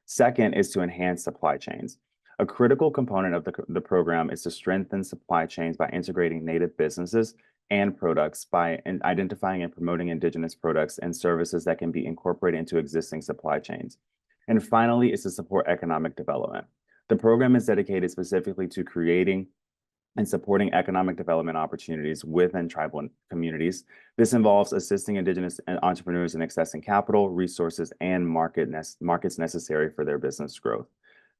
I: Second is to enhance supply chains. A critical component of the program is to strengthen supply chains by integrating Native businesses and products by identifying and promoting Indigenous products and services that can be incorporated into existing supply chains. And finally, is to support economic development. The program is dedicated specifically to creating and supporting economic development opportunities within tribal communities. This involves assisting Indigenous entrepreneurs in accessing capital, resources, and markets necessary for their business growth.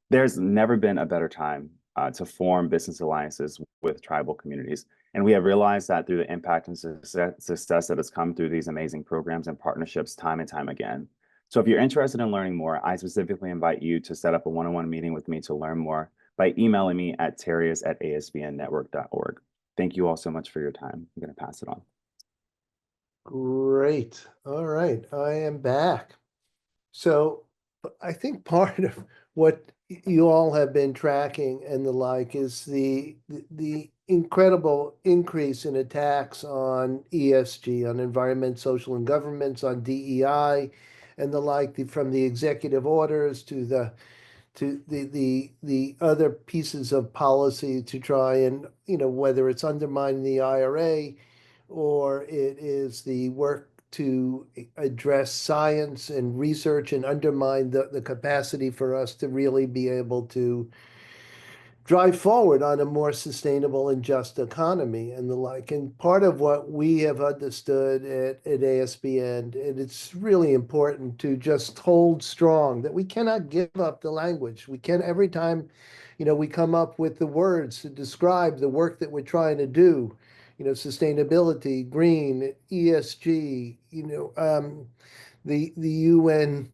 I: There's never been a better time to form business alliances with tribal communities. And we have realized that through the impact and success that has come through these amazing programs and partnerships time and time again. So if you're interested in learning more, I specifically invite you to set up a one-on-one meeting with me to learn more by emailing me at terrius@asbnnetwork.org. Thank you all so much for your time. I'm going to pass it on.
H: Great. All right, I am back. So I think part of what you all have been tracking and the like is the incredible increase in attacks on ESG, on environment, social, and governments, on DEI, and the like, from the executive orders to the other pieces of policy to try and, whether it's undermining the IRA or it is the work to address science and research and undermine the capacity for us to really be able to drive forward on a more sustainable and just economy and the like. And part of what we have understood at ASBN, and it's really important to just hold strong that we cannot give up the language. We can, every time, we come up with the words to describe the work that we're trying to do, sustainability, green, ESG, the UN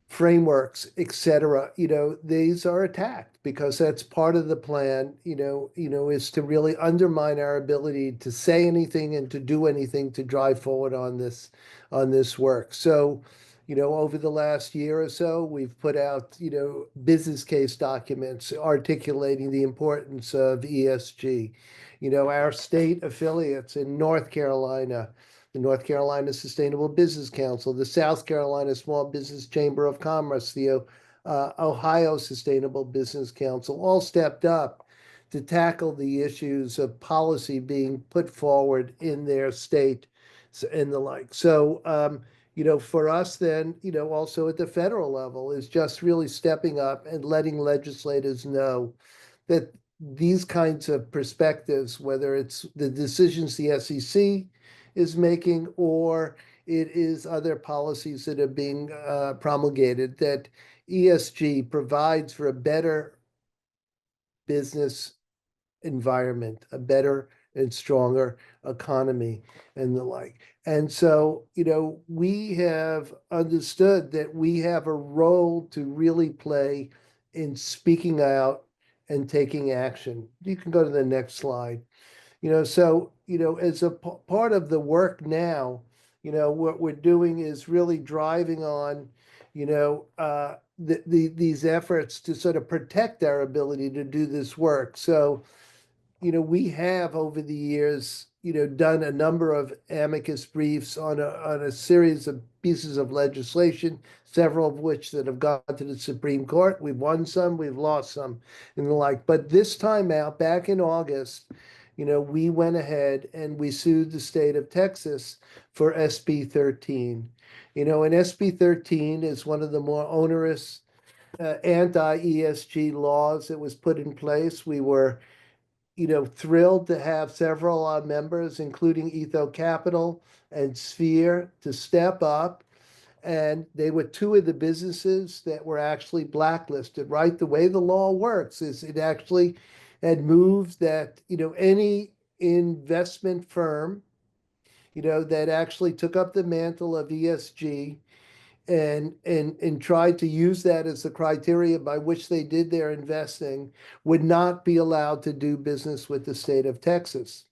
H: frameworks, etc. These are attacked because that's part of the plan, is to really undermine our ability to say anything and to do anything to drive forward on this work. So, over the last year or so, we've put out, business case documents articulating the importance of ESG. Our state affiliates in North Carolina, the North Carolina Sustainable Business Council, the South Carolina Small Business Chamber of Commerce, the Ohio Sustainable Business Council, all stepped up to tackle the issues of policy being put forward in their state and the like. So, for us then, also at the federal level is just really stepping up and letting legislators know that these kinds of perspectives, whether it's the decisions the SEC is making, or it is other policies that are being promulgated, that ESG provides for a better business environment, a better and stronger economy and the like. And so, we have understood that we have a role to really play in speaking out and taking action. You can go to the next slide. So, as a part of the work now, what we're doing is really driving on, these efforts to sort of protect our ability to do this work. So we have over the years, done a number of amicus briefs on a series of pieces of legislation, several of which that have gone to the Supreme Court. We've won some, we've lost some, and the like. But this time out, back in August, we went ahead and we sued the state of Texas for SB 13. And SB 13 is one of the more onerous anti-ESG laws that was put in place. We were thrilled to have several members, including Etho Capital and Sphere, to step up. And they were two of the businesses that were actually blacklisted, right? The way the law works is it actually had moved that, any investment firm, that actually took up the mantle of ESG and tried to use that as the criteria by which they did their investing would not be allowed to do business with the state of Texas.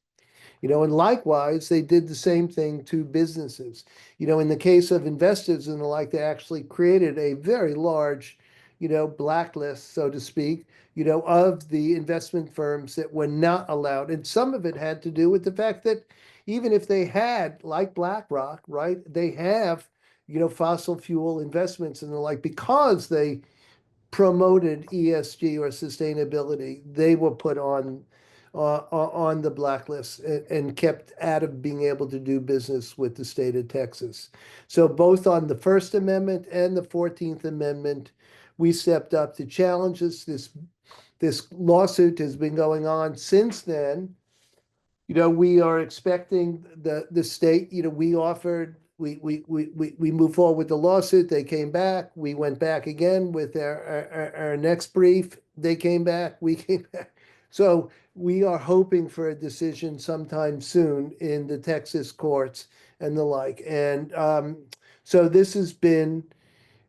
H: And likewise, they did the same thing to businesses. In the case of investors and the like, they actually created a very large, blacklist, so to speak, of the investment firms that were not allowed. And some of it had to do with the fact that even if they had, like BlackRock, right, they have fossil fuel investments and the like, because they promoted ESG or sustainability, they were put on the blacklist and kept out of being able to do business with the state of Texas. So both on the First Amendment and the 14th Amendment, we stepped up to challenge this. This lawsuit has been going on since then. We are expecting the state, we offered, we moved forward with the lawsuit. They came back. We went back again with our next brief. They came back. We came back. So we are hoping for a decision sometime soon in the Texas courts and the like. And so this has been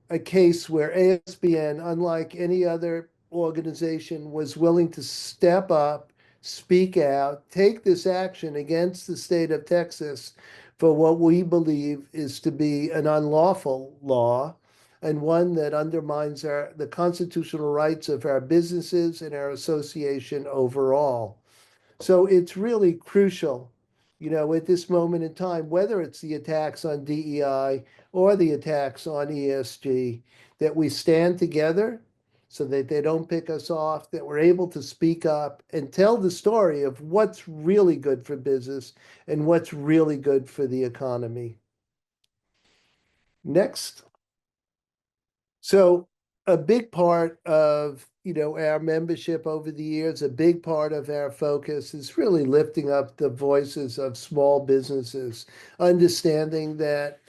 H: a case where ASBN, unlike any other organization, was willing to step up, speak out, take this action against the state of Texas for what we believe is to be an unlawful law and one that undermines the constitutional rights of our businesses and our association overall. So it's really crucial, at this moment in time, whether it's the attacks on DEI or the attacks on ESG, that we stand together so that they don't pick us off, that we're able to speak up and tell the story of what's really good for business and what's really good for the economy. Next. So a big part of our membership over the years, a big part of our focus is really lifting up the voices of small businesses, understanding that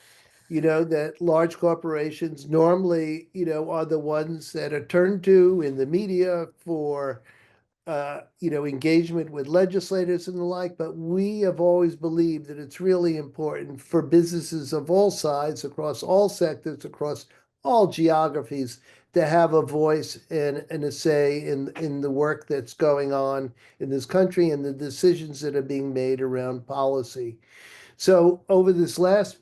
H: that large corporations normally are the ones that are turned to in the media for engagement with legislators and the like, but we have always believed that it's really important for businesses of all sides, across all sectors, across all geographies, to have a voice and a say in the work that's going on in this country and the decisions that are being made around policy. So over this last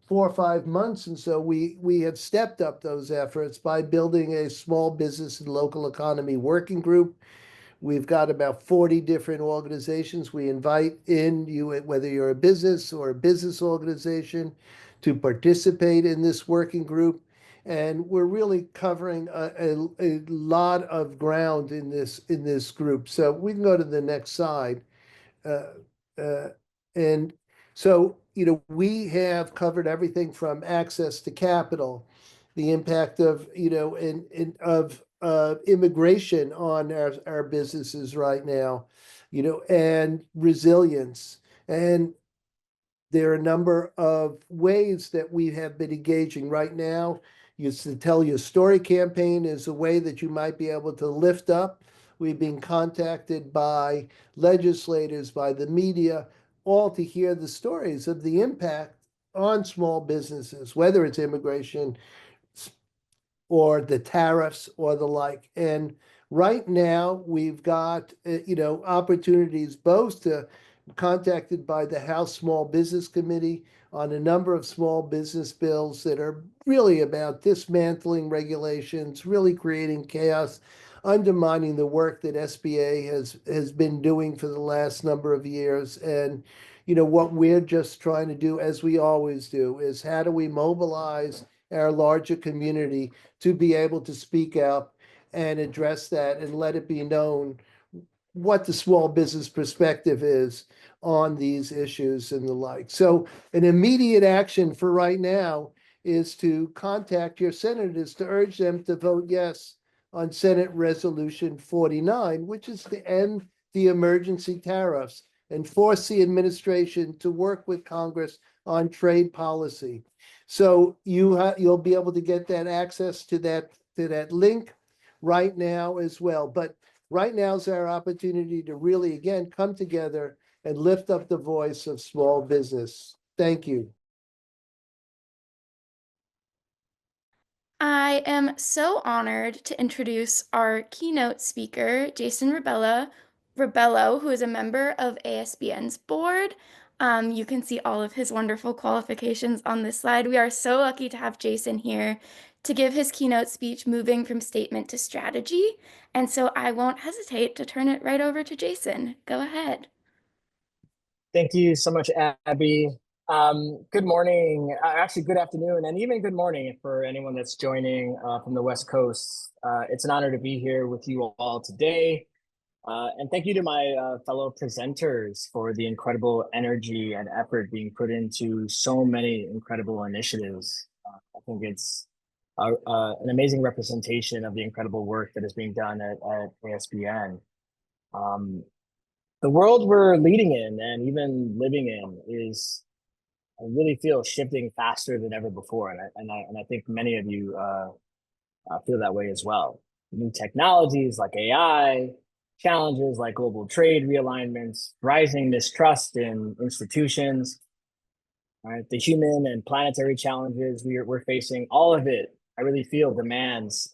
H: 4 or 5 months and so, we have stepped up those efforts by building a small business and local economy working group. We've got about 40 different organizations. We invite in you, whether you're a business or a business organization, to participate in this working group. And we're really covering a lot of ground in this group. So we can go to the next slide. And so, we have covered everything from access to capital, the impact of, immigration on our businesses right now, and resilience. And there are a number of ways that we have been engaging right now. The Tell Your Story campaign is a way that you might be able to lift up. We've been contacted by legislators, by the media, all to hear the stories of the impact on small businesses, whether it's immigration or the tariffs or the like. And right now we've got, opportunities both to contacted by the House Small Business Committee on a number of small business bills that are really about dismantling regulations, really creating chaos undermining the work that SBA has been doing for the last number of years. And, what we're just trying to do, as we always do, is how do we mobilize our larger community to be able to speak out and address that and let it be known what the small business perspective is on these issues and the like. So an immediate action for right now is to contact your senators to urge them to vote yes on Senate Resolution 49, which is to end the emergency tariffs and force the administration to work with Congress on trade policy. So you'll be able to get that access to that link right now as well. But right now is our opportunity to really, again, come together and lift up the voice of small business. Thank you.
F: I am so honored to introduce our keynote speaker, Jason Rebello, who is a member of ASBN's board. You can see all of his wonderful qualifications on this slide. We are so lucky to have Jason here to give his keynote speech, moving from statement to strategy. And so I won't hesitate to turn it right over to Jason. Go ahead.
J: Thank you so much, Abby. Good morning, actually good afternoon, and even good morning for anyone that's joining from the West Coast. It's an honor to be here with you all today. And thank you to my fellow presenters for the incredible energy and effort being put into so many incredible initiatives. I think it's an amazing representation of the incredible work that is being done at ASBN. The world we're leading in and even living in is, I really feel, shifting faster than ever before. And I think many of you feel that way as well. New technologies like AI, challenges like global trade realignments, rising mistrust in institutions, right? The human and planetary challenges we're facing, all of it, I really feel demands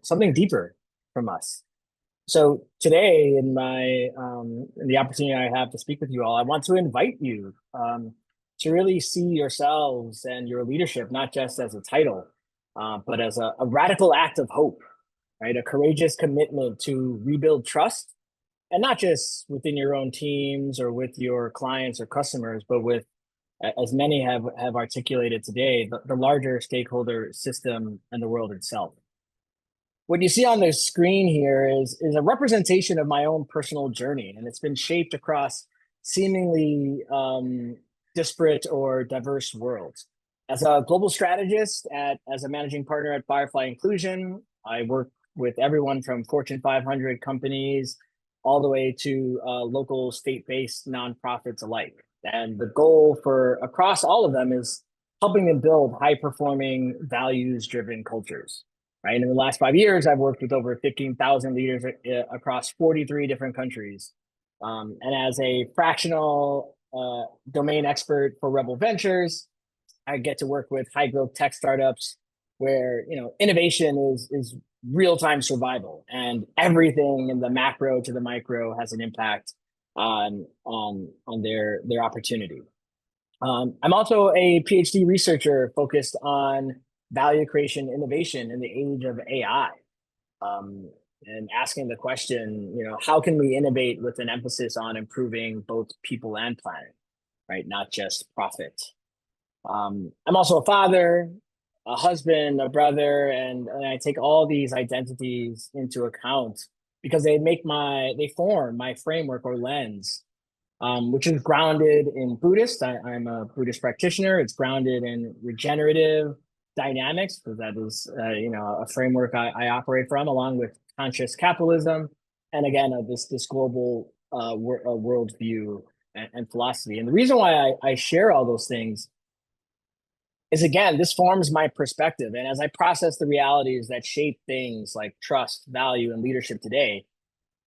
J: something deeper from us. So today, in the opportunity I have to speak with you all, I want to invite you to really see yourselves and your leadership not just as a title, but as a radical act of hope, right? A courageous commitment to rebuild trust, and not just within your own teams or with your clients or customers, but with, as many have articulated today, the larger stakeholder system and the world itself. What you see on the screen here is a representation of my own personal journey, and it's been shaped across seemingly disparate or diverse worlds. As a global strategist, as a managing partner at Firefly Inclusion, I work with everyone from Fortune 500 companies all the way to local state-based nonprofits alike. And the goal for across all of them is helping them build high-performing, values-driven cultures. Right. In the last 5 years, I've worked with over 15,000 leaders across 43 different countries. And as a fractional domain expert for Rebel Ventures, I get to work with high growth tech startups where, innovation is real-time survival, and everything in the macro to the micro has an impact on their opportunity. I'm also a PhD researcher focused on value creation innovation in the age of AI, and asking the question, how can we innovate with an emphasis on improving both people and planet, right? Not just profit. I'm also a father, a husband, a brother, and I take all these identities into account because they form my framework or lens, which is grounded in Buddhist. I'm a Buddhist practitioner. It's grounded in regenerative dynamics, because that is a framework I operate from, along with conscious capitalism, and again this global worldview and philosophy. And the reason why I share all those things is, again, this forms my perspective, and as I process the realities that shape things like trust, value, and leadership today,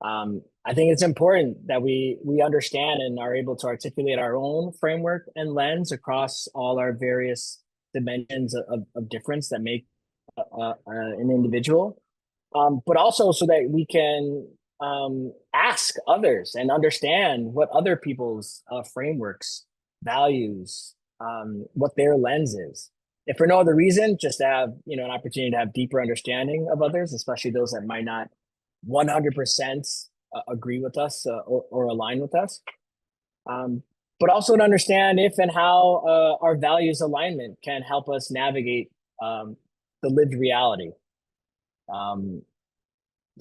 J: I think it's important that we understand and are able to articulate our own framework and lens across all our various dimensions of difference that make an individual, but also so that we can ask others and understand what other people's frameworks, values, what their lens is. If for no other reason, just to have an opportunity to have deeper understanding of others, especially those that might not 100% agree with us or align with us. But also to understand if and how our values alignment can help us navigate the lived reality.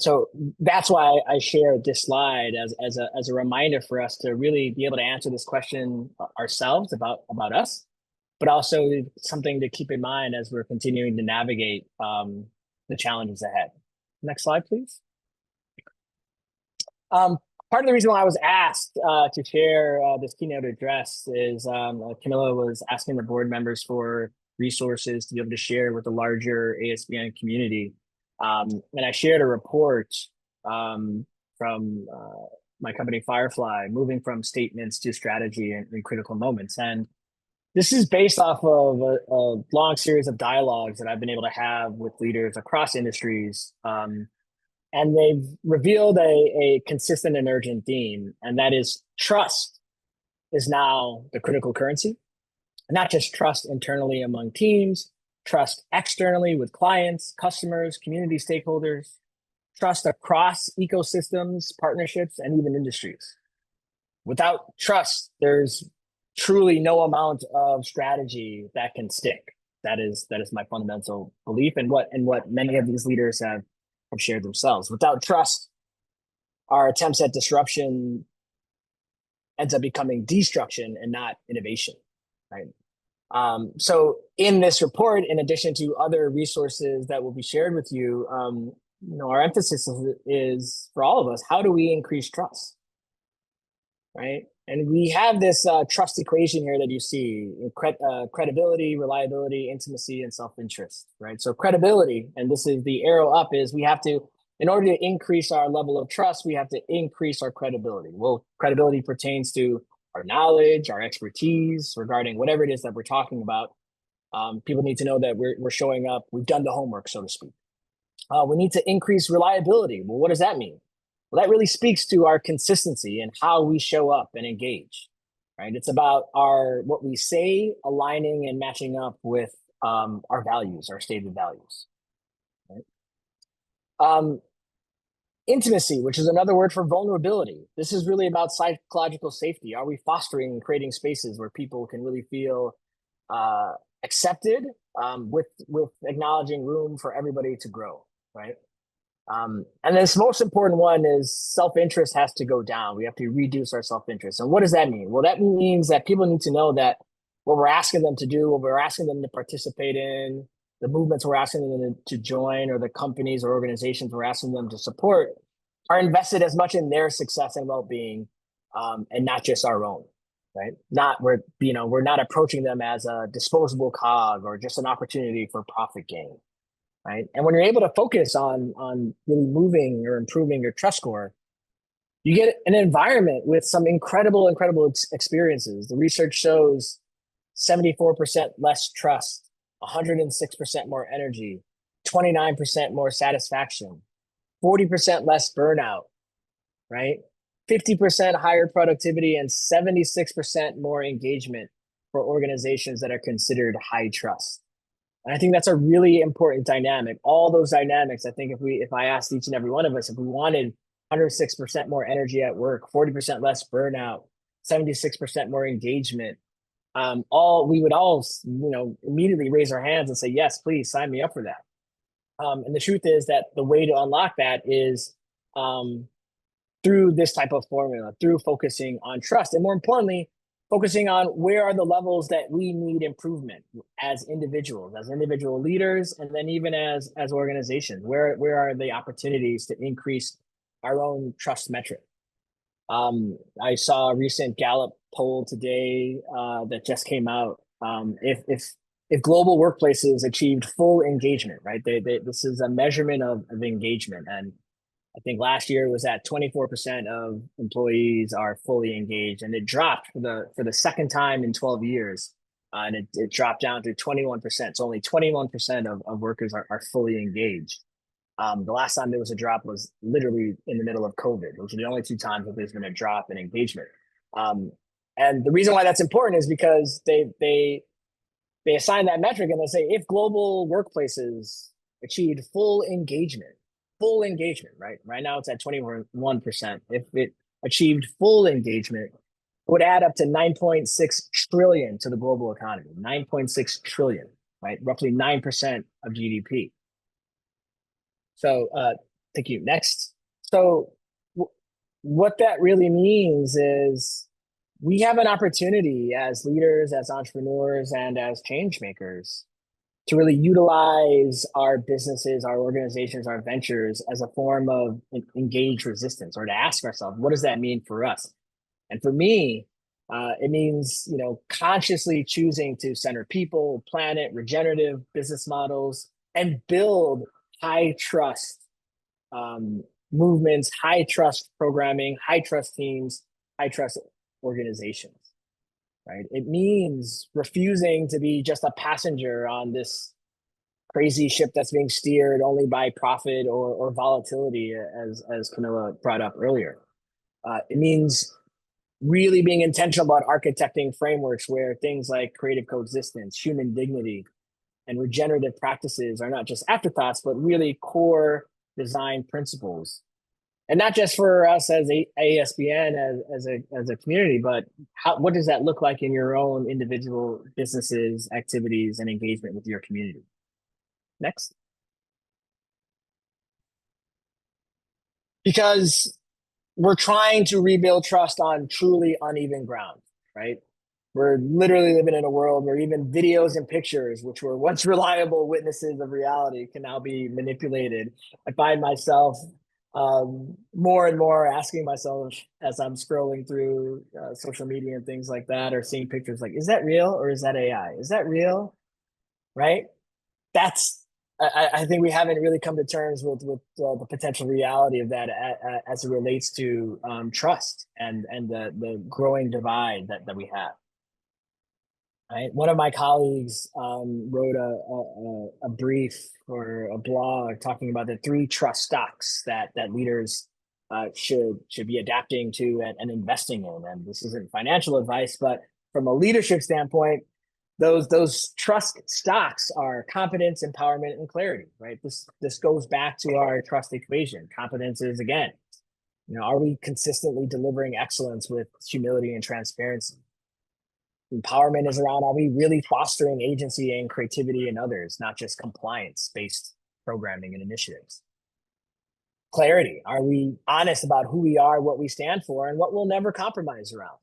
J: So that's why I shared this slide as a reminder for us to really be able to answer this question ourselves about us, but also something to keep in mind as we're continuing to navigate the challenges ahead. Next slide, please. Part of the reason why I was asked to share this keynote address is Camilla was asking the board members for resources to be able to share with the larger ASBN community. And I shared a report from my company Firefly, moving from statements to strategy in critical moments. And this is based off of a long series of dialogues that I've been able to have with leaders across industries. And they've revealed a consistent and urgent theme, and that is trust is now the critical currency. Not just trust internally among teams, trust externally with clients, customers, community stakeholders, trust across ecosystems, partnerships, and even industries. Without trust, there's truly no amount of strategy that can stick. That is my fundamental belief, and what many of these leaders have shared themselves. Without trust, our attempts at disruption ends up becoming destruction and not innovation, right? So in this report, in addition to other resources that will be shared with you, our emphasis is for all of us, how do we increase trust, right? And we have this trust equation here that you see, credibility, reliability, intimacy, and self-interest, right? So credibility, and this is the arrow up, is we have to, in order to increase our level of trust, we have to increase our credibility. Well, credibility pertains to our knowledge, our expertise regarding whatever it is that we're talking about. People need to know that we're showing up, we've done the homework, so to speak. We need to increase reliability. Well, what does that mean? Well, that really speaks to our consistency and how we show up and engage, right? It's about what we say aligning and matching up with our values, our stated values, right? Intimacy, which is another word for vulnerability. This is really about psychological safety. Are we fostering and creating spaces where people can really feel accepted with acknowledging room for everybody to grow, right? And this most important one is self-interest has to go down. We have to reduce our self-interest. And what does that mean? Well, that means that people need to know that what we're asking them to do, what we're asking them to participate in, the movements we're asking them to join, or the companies or organizations we're asking them to support, are invested as much in their success and well-being, and not just our own, right? We're not approaching them as a disposable cog or just an opportunity for profit gain. Right? And when you're able to focus on really moving or improving your trust score, you get an environment with some incredible experiences. The research shows 74% less trust, 106% more energy, 29% more satisfaction, 40% less burnout, right? 50% higher productivity, and 76% more engagement for organizations that are considered high trust. And I think that's a really important dynamic. All those dynamics, I think if I asked each and every one of us, if we wanted 106% more energy at work, 40% less burnout, 76% more engagement, we would all, immediately raise our hands and say, yes, please sign me up for that. And the truth is that the way to unlock that is through this type of formula, through focusing on trust. And more importantly, focusing on where are the levels that we need improvement as individuals, as individual leaders, and then even as organizations. Where are the opportunities to increase our own trust metric? I saw a recent Gallup poll today that just came out. If global workplaces achieved full engagement, right? This is a measurement of engagement, and I think last year was at 24% of employees are fully engaged, and it dropped for the second time in 12 years, and it dropped down to 21%. So only 21% of workers are fully engaged. The last time there was a drop was literally in the middle of COVID. Those are the only two times that there's been a drop in engagement. And the reason why that's important is because they assign that metric and they say if global workplaces achieved full engagement, full engagement, right? Right now it's at 21%. If it achieved full engagement, it would add up to 9.6 trillion to the global economy. 9.6 trillion, right? Roughly 9% of GDP. So thank you. Next. So what that really means is we have an opportunity as leaders, as entrepreneurs, and as change makers to really utilize our businesses, our organizations, our ventures as a form of engaged resistance, or to ask ourselves, what does that mean for us? And for me, it means, consciously choosing to center people, planet, regenerative business models, and build high trust movements, high trust programming, high trust teams, high trust organizations. Right? It means refusing to be just a passenger on this crazy ship that's being steered only by profit or volatility, as Camilla brought up earlier. It means really being intentional about architecting frameworks where things like creative coexistence, human dignity, and regenerative practices are not just afterthoughts, but really core design principles. And not just for us as ASBN, as a community, but what does that look like in your own individual businesses, activities, and engagement with your community? Next. Because we're trying to rebuild trust on truly uneven ground, right? We're literally living in a world where even videos and pictures, which were once reliable witnesses of reality, can now be manipulated. I find myself more and more asking myself as I'm scrolling through social media and things like that, or seeing pictures like, is that real or is that AI? Is that real? Right? I think we haven't really come to terms with the potential reality of that as it relates to trust and the growing divide that we have. Right. One of my colleagues wrote a brief or a blog talking about the 3 trust stocks that leaders should be adapting to and investing in. And this isn't financial advice, but from a leadership standpoint, those trust stocks are competence, empowerment, and clarity. Right. This goes back to our trust equation. Competence is, again, are we consistently delivering excellence with humility and transparency? Empowerment is around, are we really fostering agency and creativity in others, not just compliance-based programming and initiatives? Clarity, are we honest about who we are, what we stand for, and what we'll never compromise around?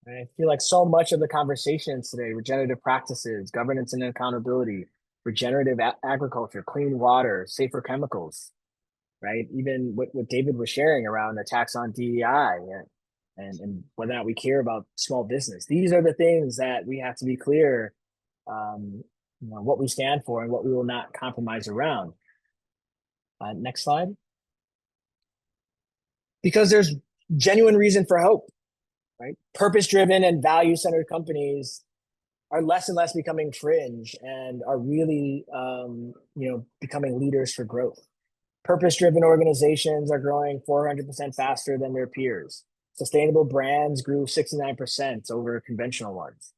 J: And I feel like so much of the conversations today, regenerative practices, governance and accountability, regenerative agriculture, clean water, safer chemicals, right? Even what David was sharing around attacks on DEI and whether or not we care about small business. These are the things that we have to be clear what we stand for and what we will not compromise around. Next slide. Because there's genuine reason for hope, right? Purpose-driven and value-centered companies are less and less becoming fringe and are really becoming leaders for growth. Purpose-driven organizations are growing 400% faster than their peers. Sustainable brands grew 69% over conventional ones.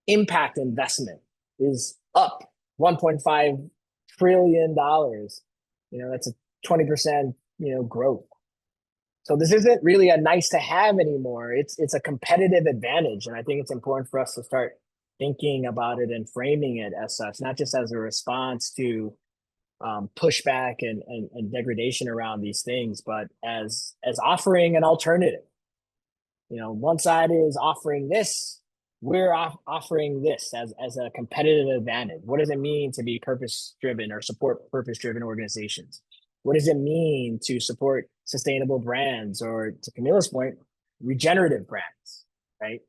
J: Impact investment is up $1.5 trillion. That's a 20% growth. So this isn't really a nice to have anymore. It's a competitive advantage. And I think it's important for us to start thinking about it and framing it as such, not just as a response to pushback and degradation around these things, but as offering an alternative. One side is offering this, we're offering this as a competitive advantage. What does it mean to be purpose-driven or support purpose-driven organizations? What does it mean to support sustainable brands, or, to Camilla's point, regenerative brands, right?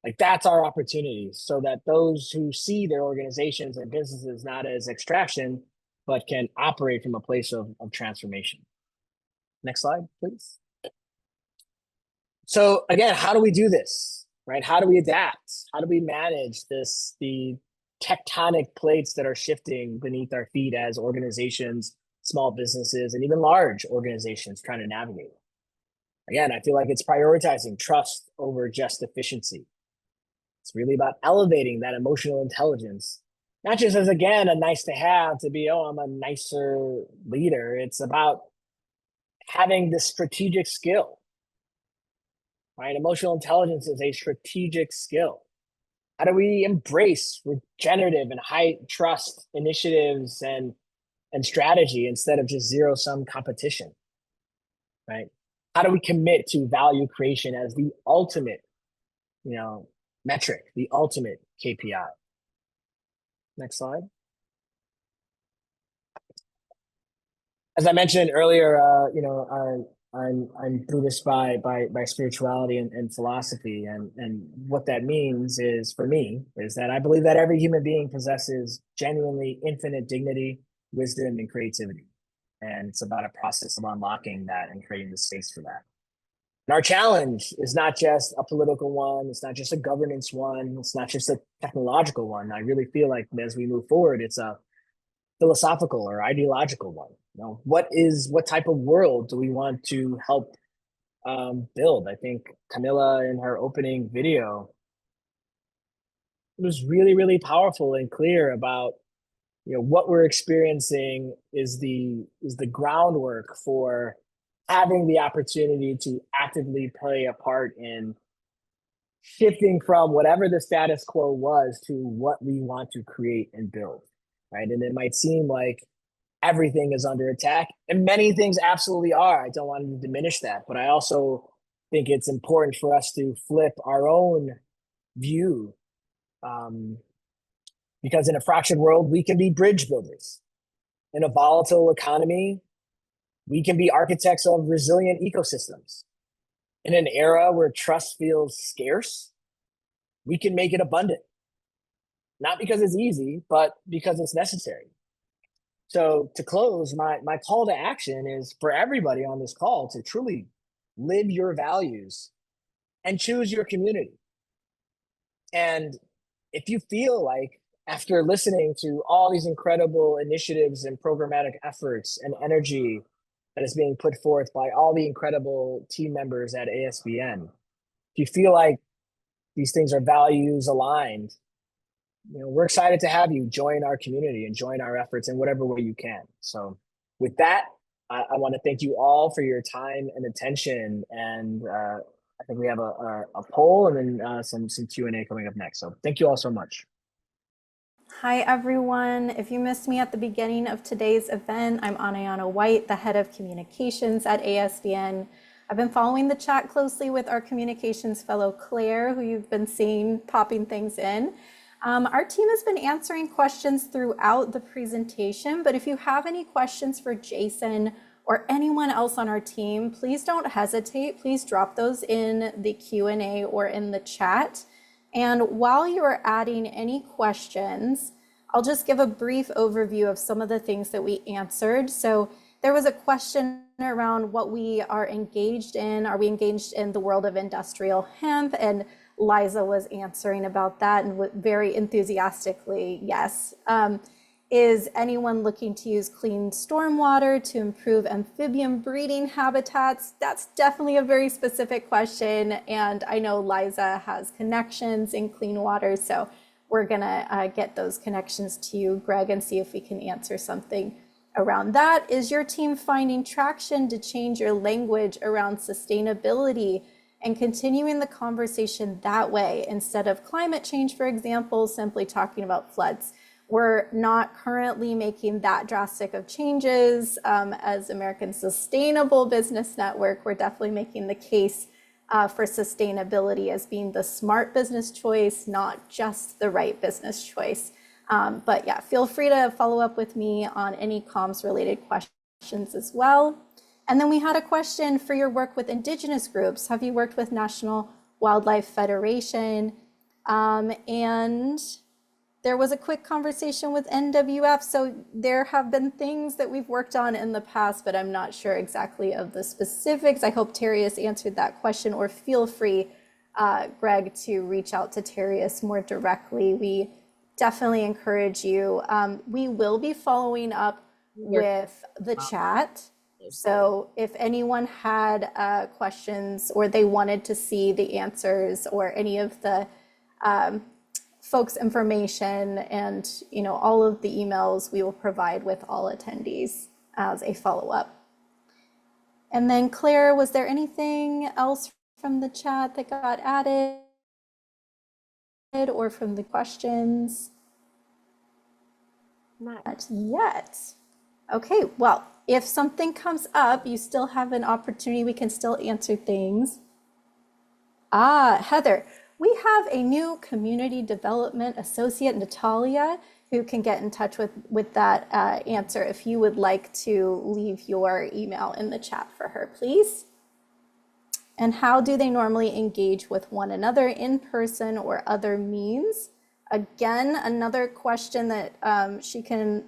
J: Like, that's our opportunity, so that those who see their organizations and businesses not as extraction, but can operate from a place of transformation. Next slide, please. So again, how do we do this, right? How do we adapt? How do we manage the tectonic plates that are shifting beneath our feet as organizations, small businesses, and even large organizations trying to navigate? Again, I feel like it's prioritizing trust over just efficiency. It's really about elevating that emotional intelligence not just as, again, a nice to have to be, oh, I'm a nicer leader. It's about having this strategic skill, right? Emotional intelligence is a strategic skill. How do we embrace regenerative and high trust initiatives and strategy instead of just zero sum competition, right? How do we commit to value creation as the ultimate, metric, the ultimate KPI? Next slide. As I mentioned earlier, I'm Buddhist by spirituality and philosophy, and what that means is, for me, is that I believe that every human being possesses genuinely infinite dignity, wisdom, and creativity, and it's about a process of unlocking that and creating the space for that. And our challenge is not just a political one, it's not just a governance one, it's not just a technological one. I really feel like as we move forward, it's a philosophical or ideological one. What type of world do we want to help build? I think Camilla, in her opening video, was really, really powerful and clear about what we're experiencing is the groundwork for having the opportunity to actively play a part in shifting from whatever the status quo was to what we want to create and build, right? And it might seem like everything is under attack, and many things absolutely are. I don't want to diminish that, but I also think it's important for us to flip our own view, because in a fractured world, we can be bridge builders. In a volatile economy, we can be architects of resilient ecosystems. In an era where trust feels scarce, we can make it abundant. Not because it's easy, but because it's necessary. So to close, my call to action is for everybody on this call to truly live your values and choose your community. And if you feel like, after listening to all these incredible initiatives and programmatic efforts and energy that is being put forth by all the incredible team members at ASBN, if you feel like these things are values aligned, we're excited to have you join our community and join our efforts in whatever way you can. So with that, I want to thank you all for your time and attention. And I think we have a poll and then some Q&A coming up next. So thank you all so much.
A: Hi, everyone. If you missed me at the beginning of today's event, I'm Anayana White, the head of communications at ASBN. I've been following the chat closely with our communications fellow, Claire, who you've been seeing popping things in. Our team has been answering questions throughout the presentation, but if you have any questions for Jason or anyone else on our team, please don't hesitate. Please drop those in the Q&A or in the chat. And while you are adding any questions, I'll just give a brief overview of some of the things that we answered. So there was a question around what we are engaged in. Are we engaged in the world of industrial hemp? And Liza was answering about that and very enthusiastically, yes. Is anyone looking to use clean stormwater to improve amphibian breeding habitats? That's definitely a very specific question. And I know Liza has connections in clean water, so we're gonna get those connections to you, Greg, and see if we can answer something around that. Is your team finding traction to change your language around sustainability and continuing the conversation that way instead of climate change, for example, simply talking about floods? We're not currently making that drastic of changes. As American Sustainable Business Network, we're definitely making the case for sustainability as being the smart business choice, not just the right business choice. But yeah, feel free to follow up with me on any comms related questions as well. And then we had a question for your work with Indigenous groups. Have you worked with National Wildlife Federation? And there was a quick conversation with NWF. So there have been things that we've worked on in the past, but I'm not sure exactly of the specifics. I hope Terius answered that question, or feel free, Greg, to reach out to Terius more directly. We definitely encourage you. We will be following up with the chat. So if anyone had questions or they wanted to see the answers or any of the folks' information and all of the emails we will provide with all attendees as a follow-up. And then Claire, was there anything else from the chat that got added or from the questions? Not yet. Okay, well, if something comes up, you still have an opportunity. We can still answer things. Heather, we have a new community development associate, Natalia, who can get in touch with that answer if you would like to leave your email in the chat for her, please. And how do they normally engage with one another in person or other means? Again, another question that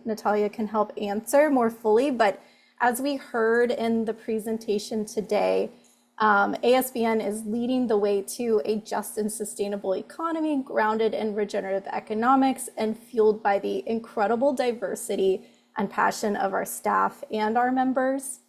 A: Natalia can help answer more fully, but as we heard in the presentation today, ASBN is leading the way to a just and sustainable economy grounded in regenerative economics and fueled by the incredible diversity and passion of our staff and our members,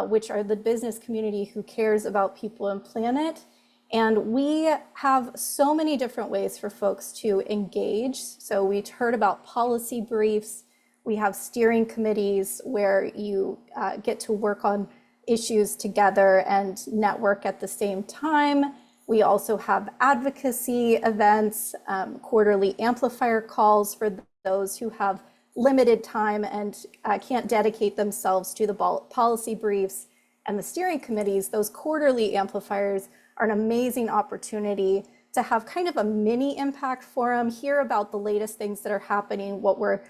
A: which are the business community who cares about people and planet. And we have so many different ways for folks to engage. So we heard about policy briefs. We have steering committees where you get to work on issues together and network at the same time. We also have advocacy events, quarterly amplifier calls for those who have limited time and can't dedicate themselves to the policy briefs and the steering committees. Those quarterly amplifiers are an amazing opportunity to have kind of a mini impact forum, hear about the latest things that are happening, what we're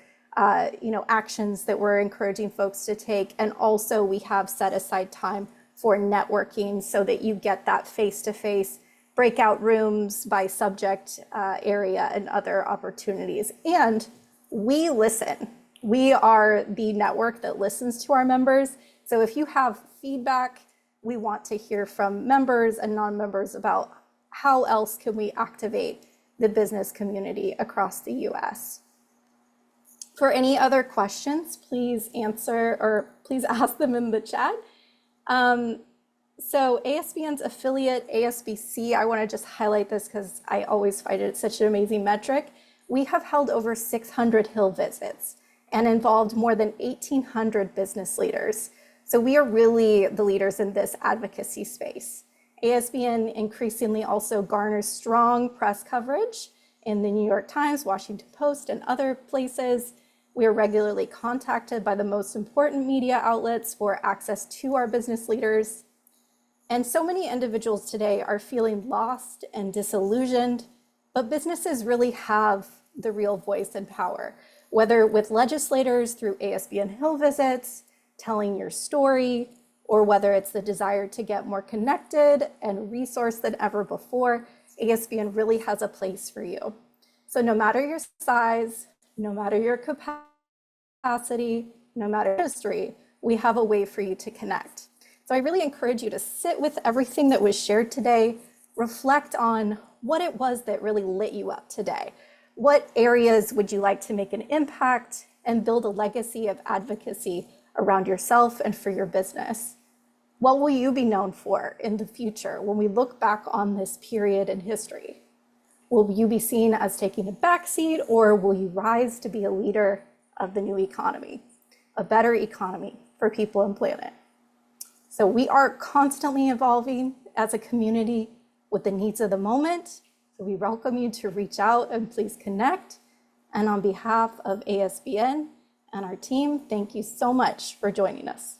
A: actions that we're encouraging folks to take. And also we have set aside time for networking so that you get that face-to-face breakout rooms by subject area and other opportunities. And we listen. We are the network that listens to our members. So if you have feedback, we want to hear from members and non-members about how else can we activate the business community across the US. For any other questions, please answer or please ask them in the chat. So ASBN's affiliate, ASBC, I want to just highlight this because I always find it such an amazing metric. We have held over 600 Hill visits and involved more than 1,800 business leaders. So we are really the leaders in this advocacy space. ASBN increasingly also garners strong press coverage in the New York Times, Washington Post, and other places. We are regularly contacted by the most important media outlets for access to our business leaders. And so many individuals today are feeling lost and disillusioned, but businesses really have the real voice and power, whether with legislators through ASBN Hill visits, telling your story, or whether it's the desire to get more connected and resourced than ever before, ASBN really has a place for you. So no matter your size, no matter your capacity, no matter your industry, we have a way for you to connect. So I really encourage you to sit with everything that was shared today, reflect on what it was that really lit you up today. What areas would you like to make an impact and build a legacy of advocacy around yourself and for your business? What will you be known for in the future when we look back on this period in history? Will you be seen as taking a backseat, or will you rise to be a leader of the new economy, a better economy for people and planet? So we are constantly evolving as a community with the needs of the moment. So we welcome you to reach out and please connect. And on behalf of ASBN and our team, thank you so much for joining us.